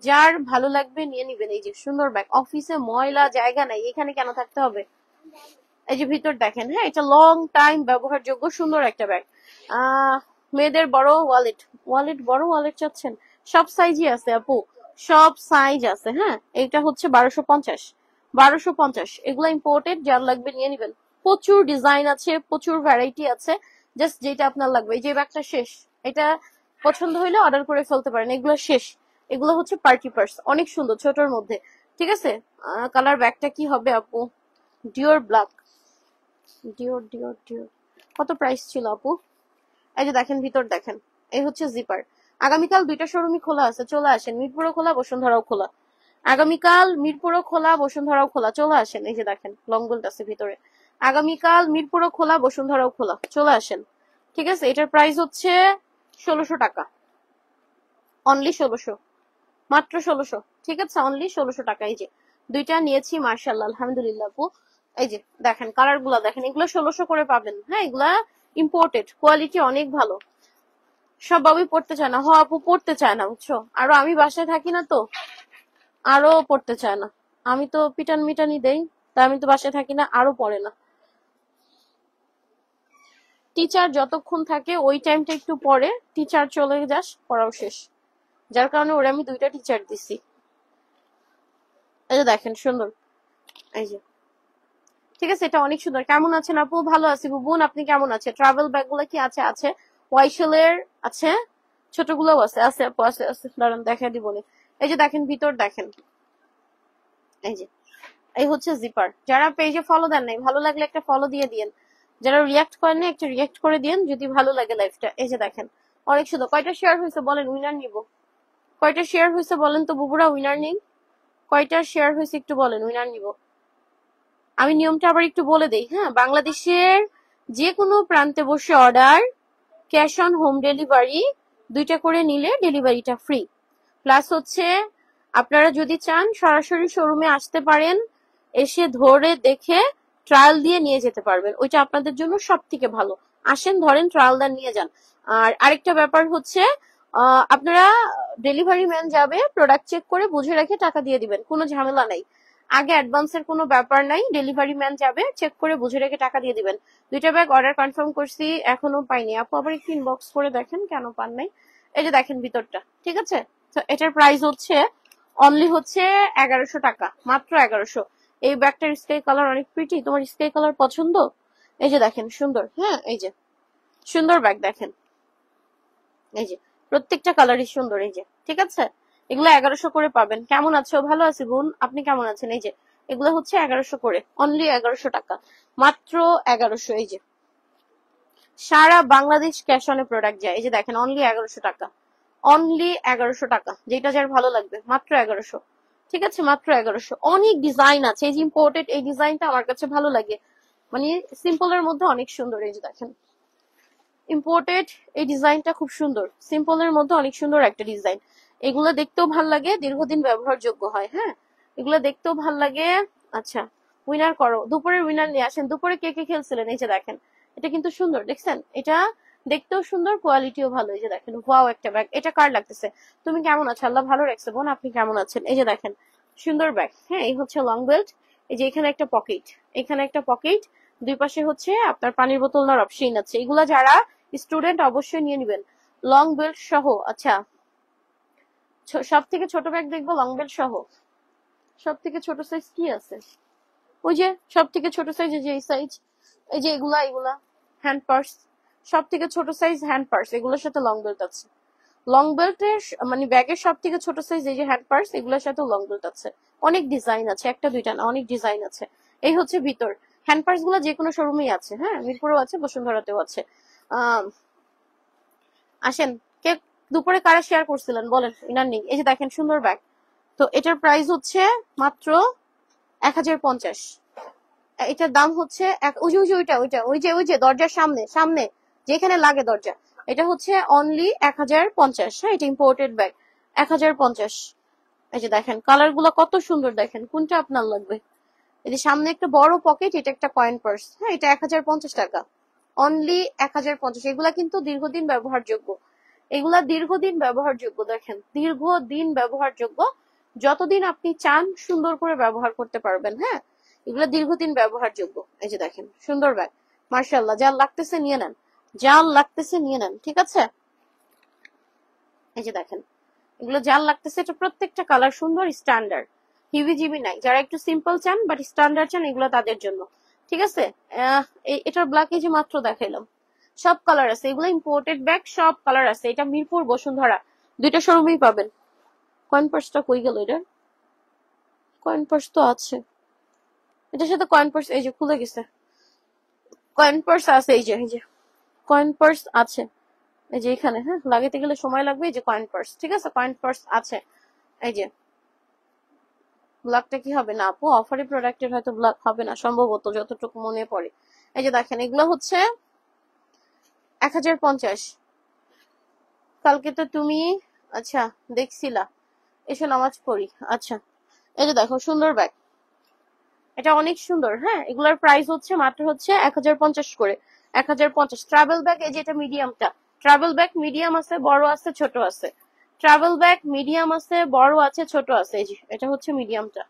যার ভালো লাগবে নিয়ে নিবেন। এই যে সুন্দর ব্যাগ, অফিসে ময়লা জায়গা নাই, এখানে কেন থাকতে হবে। এই যে ভিতর দেখেন, হ্যাঁ এটা লং টাইম ব্যবহারযোগ্য সুন্দর একটা ব্যাগ। মেয়েদের বড় ওয়ালেট, বড় ওয়ালেট চাচ্ছেন, সব সাইজই আছে আপু, সব সাইজ আছে, হ্যাঁ এটা হচ্ছে 1250, 1250, এগুলা ইম্পোর্টেড, যার লাগবে নিয়ে নিবেন। প্রচুর ডিজাইন আছে, প্রচুর ভ্যারাইটি আছে, জাস্ট যেটা আপনার লাগবে। এই যে ব্যাগটা শেষ, এটা পছন্দ হইলে অর্ডার করে ফেলতে পারেন, এগুলো শেষ। এগুলো হচ্ছে পার্টি পার্স, অনেক সুন্দর ছোটর মধ্যে, ঠিক আছে। কালার ব্যাগটা কি হবে আপু? ডিওর ব্ল্যাক, ডিওর ডিওর ডিওর, কত প্রাইস ছিল আপু? এই যে দেখেন ভিতর দেখেন, এই হচ্ছে জিপার। আগামীকাল 2টা শোরুমই খোলা আছে, চলে আসেন, মিরপুরও খোলা, বসুন্ধরাও খোলা। আগামীকাল মিরপুরও খোলা, বসুন্ধরাও খোলা, চলে আসেন। এই যে দেখেন লং বেল্ট আছে ভিতরে। আগামীকাল মিরপুরও খোলা, বসুন্ধরাও খোলা, চলে আসেন, ঠিক আছে। এটার প্রাইস হচ্ছে 1600 টাকা, অনলি 1600, মাত্র 1600, ঠিক আছে অনলি 1600 টাকা। এই যে 2টা নিয়েছি, মার্শাল্লাহ আলহামদুলিল্লাহ আপু। এই যে দেখেন কালার গুলা দেখেন, এগুলো 1600 করে পাবেন, হ্যাঁ এগুলা ইম্পোর্টেড, কোয়ালিটি অনেক ভালো। সব বাবুই পড়তে চায় না, হ আপু পড়তে চায় না বুঝছো, আমি বাসায় থাকি না তো, আরো পড়তে চায় না, আমি তো পিটান মিটানি দেই। তা আমি তো বাসায় থাকি না, আরো পড়ে না। টিচার যতক্ষণ থাকে ওই টাইমটা একটু পরে, টিচার চলে যাস পড়াও শেষ, যার কারণে ওরা আমি 2টা টিচার দিছি। এই যে দেখেন সুন্দর, এই যে ঠিক আছে, এটা অনেক সুন্দর। কেমন আছেন আপু? ভালো আছি বুবুন, আপনি কেমন আছেন? ট্রাভেল ব্যাগ গুলো কি আছে? আছে ওয়াইশেলের আছে, ছোটগুলোও আছে। আছে আপু, আছে আছে, দাঁড়ান দেখা দিব। এই যে দেখেন ভিতর দেখেন, এই যে এই হচ্ছে জিপার। যারা পেজে ফলো দেন নাই, ভালো লাগলে একটা ফলো দিয়ে দিন। যারা রিয়াক্ট করেন না, একটা রিয়াক্ট করে দিন যদি ভালো লাগে লাইফটা। এই যে দেখেন অনেক সুন্দর। কয়টা শেয়ার হয়েছে বলেন, উইনার নিব। কয়টা শেয়ার হয়েছে বলেন তো বুবুরা, উইনার নেই। কয়টা শেয়ার হয়েছে একটু বলেন, উইনার নিব। আমি নিয়মটা আবার একটু বলে দেই। হ্যাঁ, বাংলাদেশের যে কোনো প্রান্তে বসে order, cash on home delivery, 2টা করে নিলে ডেলিভারিটা ফ্রি। প্লাস হচ্ছে আপনারা যদি চান সরাসরি শোরুমে আসতে পারেন, এসে ধরে দেখে ট্রায়াল দিয়ে নিয়ে যেতে পারবেন, ওইটা আপনাদের জন্য সব থেকে ভালো। আসেন, ধরেন, ট্রায়াল দেন, নিয়ে যান। আর আরেকটা ব্যাপার হচ্ছে আপনারা, ডেলিভারি ম্যান যাবে, প্রোডাক্ট চেক করে বুঝে রেখে টাকা দিয়ে দিবেন, কোনো ঝামেলা নাই। আগে অ্যাডভান্সের কোনো ব্যাপার নাই, ডেলিভারি ম্যান যাবে, চেক করে বুঝে রেখে টাকা দিয়ে দিবেন। 2টা ব্যাগ অর্ডার কনফার্ম করছি, এখনো পাইনি আপু, আবার একটু ইনবক্স করে দেখেন কেন পান নাই। এই যে দেখেন ভিতরটা, ঠিক আছে। তো এটার প্রাইস হচ্ছে অনলি হচ্ছে 1100 টাকা, মাত্র 1100। এই ব্যাগটার স্কাই কালার অনেক প্রিটি, তোমার স্কাই কালার পছন্দ? এই যে দেখেন সুন্দর, হ্যাঁ এই যে সুন্দর ব্যাগ দেখেন, এই যে প্রত্যেকটা কালারই সুন্দর, এই যে ঠিক আছে। এগুলো 1100 করে পাবেন। কেমন আছো? ভালো আছি বোন, আপনি কেমন আছেন? এই যে এগুলো হচ্ছে 1100 করে, অনলি 1100 টাকা, মাত্র 1100। এই যে সারা বাংলাদেশ ক্যাশ অনে প্রোডাক্ট যায়। এই যে দেখেন অনলি 1100 টাকা, অনলি 1100 টাকা, যেটা যার ভালো লাগবে, মাত্র 1100। ঠিক আছে, মাত্র 1100। অনেক ডিজাইন আছে, এই যে ইম্পোর্টেড এই ডিজাইনটা আমার কাছে ভালো লাগে, মানে সিম্পলের মধ্যে অনেক সুন্দর। এই যে দেখেন ইম্পোর্টেড এই ডিজাইনটা খুব সুন্দর, সিম্পলের মধ্যে অনেক সুন্দর একটা ডিজাইন। এগুলো দেখতেও ভাল লাগে, দীর্ঘদিন ব্যবহারযোগ্য হয়। হ্যাঁ, এগুলো দেখতেও ভাল লাগে। আচ্ছা, উইনার করো, দুপুরের উইনার নিয়ে আসেন। দুপুরে কে কে খেলছিলেন? এই যে দেখেন, এটা কিন্তু সুন্দর, দেখছেন? এটা দেখতেও সুন্দর, কোয়ালিটিও ভালো। এই যে দেখেন, ওয়াও একটা ব্যাগ। এটা কার লাগতেছে? তুমি কেমন আছো? আল্লাহ ভালো রাখছে বোন, আপনি কেমন আছেন? এই যে দেখেন সুন্দর ব্যাগ। হ্যাঁ, এই হচ্ছে লং বেল্ট। এই যে এখানে একটা পকেট, এখানে একটা পকেট, দুই পাশে হচ্ছে আপনার পানির বোতল নেওয়ার অপশন আছে। এগুলা যারা স্টুডেন্ট অবশ্যই নিয়ে নিবেন, লং বেল্ট সহ। আচ্ছা, সব থেকে ছোট ব্যাগ দেখবো লং বেল্ট সহ। সব থেকে ছোট সাইজ কি আছে? ওই যে সব থেকে ছোট সাইজ, এই যে এই সাইজ, এই যে এগুলা এগুলা হ্যান্ড পার্স, সব থেকে ছোট সাইজ হ্যান্ড পার্স, এগুলোর সাথে লং বেল্ট আছে। লং বেল্টের মানে ব্যাগের সব থেকে ছোট সাইজ এই যে হ্যান্ড পার্স, এগুলোর সাথে লং বেল্ট আছে। অনেক ডিজাইন আছে, একটা দুইটা না, অনেক ডিজাইন আছে। এই হচ্ছে ভিতর। হ্যান্ড পার্স গুলো যে কোনো শোরুমেই আছে, হ্যাঁ, মিরপুরেও আছে, বসুন্ধরাতেও আছে। আসেন, কে দুপুরে কারা শেয়ার করছিলেন বলেন, ইনার নেই। এই যে দেখেন সুন্দর ব্যাগ। তো এটার প্রাইস হচ্ছে মাত্র 1050। এটার দাম হচ্ছে ওই যে ওইটা ওইটা ওই যে ওই যে দরজার সামনে সামনে যেখানে লাগে দরজা, এটা হচ্ছে অনলি 1050। হ্যাঁ, এটা ইম্পোর্টেড ব্যাগ, 1050। এই যে দেখেন কালার গুলো কত সুন্দর, দেখেন কোনটা আপনার লাগবে। এই যে সামনে একটা বড় পকেট, এটা একটা কয়েন পার্স। হ্যাঁ, এটা 1050 টাকা, অনলি 1050। এগুলা কিন্তু দীর্ঘদিন ব্যবহারযোগ্য, এগুলা দীর্ঘদিন ব্যবহারযোগ্য। দেখেন দীর্ঘদিন ব্যবহারযোগ্য, যতদিন আপনি চান সুন্দর করে ব্যবহার করতে পারবেন। হ্যাঁ, এগুলো দীর্ঘদিন ব্যবহারযোগ্য। এই যে দেখেন সুন্দর ব্যাগ, মার্শাল্লাহ, যা লাগতেছে নিয়ে নেন, যা লাগতেছে নিয়ে নেন, ঠিক আছে। এই যে দেখেন এগুলো যা লাগতেছে, এটা প্রত্যেকটা কালার সুন্দর, স্ট্যান্ডার্ড, হিবিজিবি নাই। যারা একটু সিম্পল চান বাট স্ট্যান্ডার্ড চান, এগুলো তাদের জন্য, ঠিক আছে। এটার ব্ল্যাক এই যে মাত্র দেখাইলাম, সব কালার আছে, এগুলো ইম্পোর্টেড ব্যাগ, সব কালার আছে। এটা মিরপুর বসুন্ধরা 2টা শোরুমেই পাবেন। কয়েন পার্সটা কই গেল? এটা কয়েন পার্স তো আছে, এটার সাথে কয়েন পার্স এই যে খুলে গেছে। কয়েন পার্স আছে, এই যে কয়েন পার্স আছে, এই যে এখানে। হ্যাঁ, লাগাইতে গেলে সময় লাগবে। এই যে কয়েন পার্স, ঠিক আছে, কয়েন পার্স আছে। এই যে ব্ল্যাকটা কি হবে না আপু? অফারে প্রোডাক্টের হয়তো ব্ল্যাক হবে না সম্ভবত, যতটুকু মনে পড়ে। এই যে দেখেন এগুলো হচ্ছে 1050। কালকে তো তুমি আচ্ছা দেখছিলা, এসে নামাজ পড়ি। আচ্ছা, এই যে দেখো সুন্দর ব্যাগ, এটা অনেক সুন্দর। হ্যাঁ, এগুলোর প্রাইস হচ্ছে মাত্র হচ্ছে 1050 করে, 1050। ট্রাভেল ব্যাগ, এই যে এটা মিডিয়ামটা, ট্রাভেল ব্যাগ মিডিয়াম আছে, বড় আছে, ছোট আছে। ট্রাভেল ব্যাগ মিডিয়াম আছে, বড় আছে, ছোট আছে। এই যে এটা হচ্ছে মিডিয়ামটা,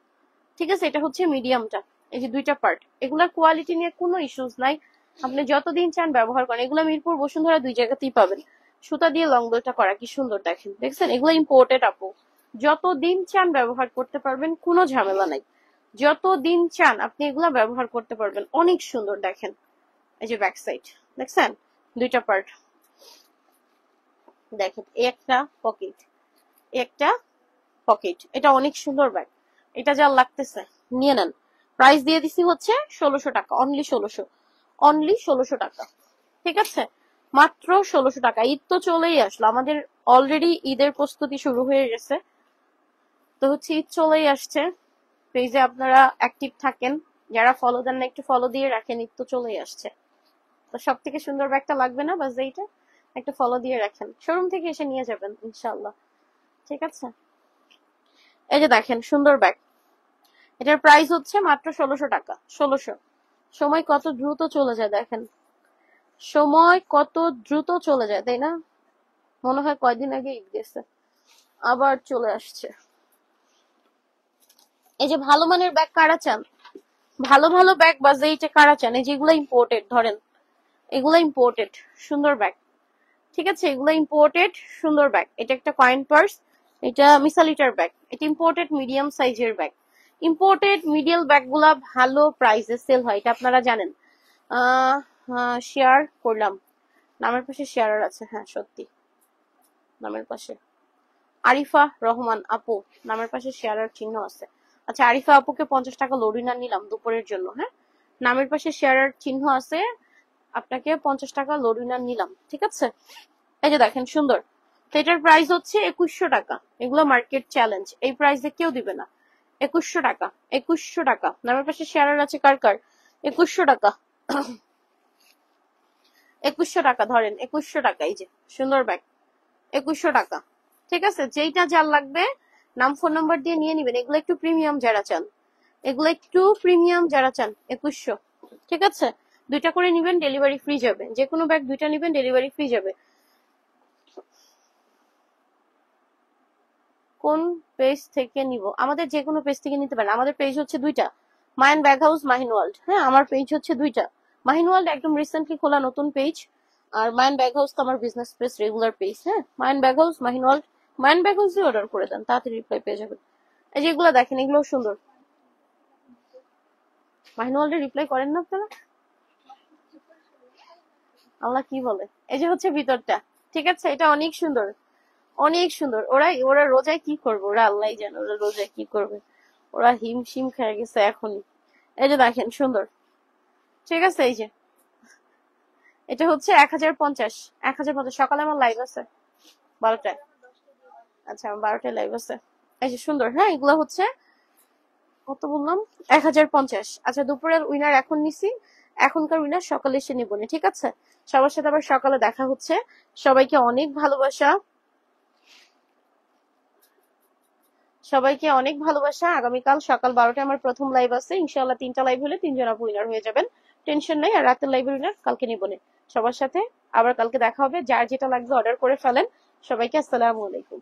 ঠিক আছে, এটা হচ্ছে মিডিয়ামটা। এই যে দুইটা পার্ট, এগুলার কোয়ালিটি নিয়ে কোনো ইস্যুস নাই, আপনি যতদিন চান ব্যবহার করেন। এগুলো মিরপুর বসুন্ধরা দুই জায়গাতেই পাবেন। সুতা দিয়ে লং বেলটা করা কি সুন্দর দেখেন, দেখছেন? এগুলো ইম্পোর্টেড আপু, যতদিন চান ব্যবহার করতে পারবেন, কোনো ঝামেলা নাই। যতদিন চান আপনি এগুলা ব্যবহার করতে পারবেন, অনেক সুন্দর দেখেন। এই যে ব্যাক সাইড দেখছেন, দুইটা পার্ট দেখেন, একটা পকেট, একটা পকেট, এটা অনেক সুন্দর ব্যাগ। এটা যা লাগতেছে নিয়ে নেন। প্রাইস দিয়ে দিছি হচ্ছে 1600 টাকা, অনলি 1600, অনলি 1600 টাকা। ঠিক আছে, মাত্র 1600 টাকা। ঈদ তো চলেই আসলো, আমাদের অলরেডি ঈদের প্রস্তুতি শুরু হয়ে গেছে। তো হচ্ছে ঈদ চলেই আসছে, পেজে আপনারা অ্যাক্টিভ থাকেন, যারা ফলো দেন না একটু ফলো দিয়ে রাখেন, ঈদ তো চলেই আসছে। তো সব থেকে সুন্দর ব্যাগটা লাগবে না, বাস এইটা একটা ফলো দিয়ে রাখেন, শোরুম থেকে এসে নিয়ে যাবেন ইনশাল্লাহ। ঠিক আছে, এই যে দেখেন সুন্দর ব্যাগ, এটার প্রাইস হচ্ছে মাত্র 1600 টাকা। 1600। সময় কত দ্রুত চলে যায় দেখেন, সময় কত দ্রুত চলে যায়, তাই না? মনে হয় কয়দিন আগে ঈদ গেছে, আবার চলে আসছে। এই যে ভালো মানের ব্যাগ কারা চান, ভালো ভালো ব্যাগ বাজে এইটা কারা চান, এই যেগুলো ইম্পোর্টেড, ধরেন এগুলো ইম্পোর্টেড সুন্দর ব্যাগ। ঠিক আছে, এগুলো ইম্পোর্টেড সুন্দর ব্যাগ। এটা একটা কয়েন পার্স, এটা মিসালিটার ব্যাগ, এটা ইম্পোর্টেড মিডিয়াম সাইজের ব্যাগ। ইম্পোর্টেড মিডিয়াল ব্যাগ গুলা ভালো প্রাইসে সেল হয়, এটা আপনারা জানেন। শেয়ার করলাম, নামের পাশে শেয়ার আছে, হ্যাঁ সত্যি, নামের পাশে আরিফা রহমান আপু, নামের পাশে শেয়ারের চিহ্ন আছে। আচ্ছা, আরিফা আপুকে 50 টাকা লরিনা নিলাম দুপুরের জন্য, হ্যাঁ নামের পাশে শেয়ারের চিহ্ন আছে, আপনাকে 50 টাকা লরিনা নিলাম। ঠিক আছে, এই যে দেখেন সুন্দর। তো এটার প্রাইস হচ্ছে 2100 টাকা। এগুলো মার্কেট চ্যালেঞ্জ, এই প্রাইসে কেউ দিবে না। 2100 টাকা, 2100 টাকা। নামের পাশে শেয়ার আছে কার কার? 2100 টাকা, 2100 টাকা ধরেন, 2100 টাকা। এই যে সুন্দর ব্যাগ, 2100 টাকা। ঠিক আছে, যেইটা যার লাগবে নাম ফোন নাম্বার দিয়ে নিয়ে নিবেন। এগুলো একটু প্রিমিয়াম যারা চান, এগুলো একটু প্রিমিয়াম যারা চান, 2100। ঠিক আছে, দুইটা করে নিবেন, ডেলিভারি ফ্রি যাবে। যে কোনো ব্যাগ দুইটা নিবেন, ডেলিভারি ফ্রি যাবে। কোন পেজ থেকে নিব? আমাদের যে কোনো পেজ থেকে নিতে পারেন। আমাদের পেজ হচ্ছে দুইটা, mine bag house, Mahin world. হ্যাঁ, আমার পেজ হচ্ছে দুইটা, মাহিন ওয়ার্ল্ড একদম রিসেন্টলি খোলা নতুন page, are mine bag house তো আমার বিজনেস পেজ, রেগুলার পেজ। হ্যাঁ, mine bag house, Mahin world. Mine bag house order করে দেন, তাড়াতাড়ি রিপ্লাই পেয়ে যাবেন। এই যেগুলো দেখেন, এগুলো সুন্দর। মাহিন ওয়ার্ল্ডে রিপ্লাই করেন না আপনারা? আল্লাহ কি বলে। এই যে হচ্ছে ভিতরটা। ঠিক আছে, এটা অনেক সুন্দর, অনেক সুন্দর। ওরা রোজায় কি করবে, ওরা আল্লাহ জানে ওরা রোজায় কি করবে, ওরা হিমশিম খেয়ে গেছে এখনই। এই যে দেখেন সুন্দর। ঠিক আছে, এই যে এটা হচ্ছে 1050, 1050। সকালে আমার লাইভ আছে 12টায়। আচ্ছা, আমার 12টায় লাইভ আছে। এই যে সুন্দর। হ্যাঁ, এগুলো হচ্ছে কত বললাম, 1050। আচ্ছা, দুপুরের উইনার এখন নিছি, এখনকার উইনার সকালে এসে নিব না। ঠিক আছে, সবার সাথে আবার সকালে দেখা হচ্ছে। সবাইকে অনেক ভালোবাসা, সবাইকে অনেক ভালোবাসা। আগামীকাল সকাল 12টায় আমার প্রথম লাইভ আছে, ইনশাআল্লাহ 3টা লাইভ হলে 3জন আপু উইনার হয়ে যাবেন, টেনশন নাই। আর রাতের লাইভের উইনার কালকে নিব না। সবার সাথে আবার কালকে দেখা হবে। যার যেটা লাগবে অর্ডার করে ফেলেন। সবাইকে আসসালামু আলাইকুম।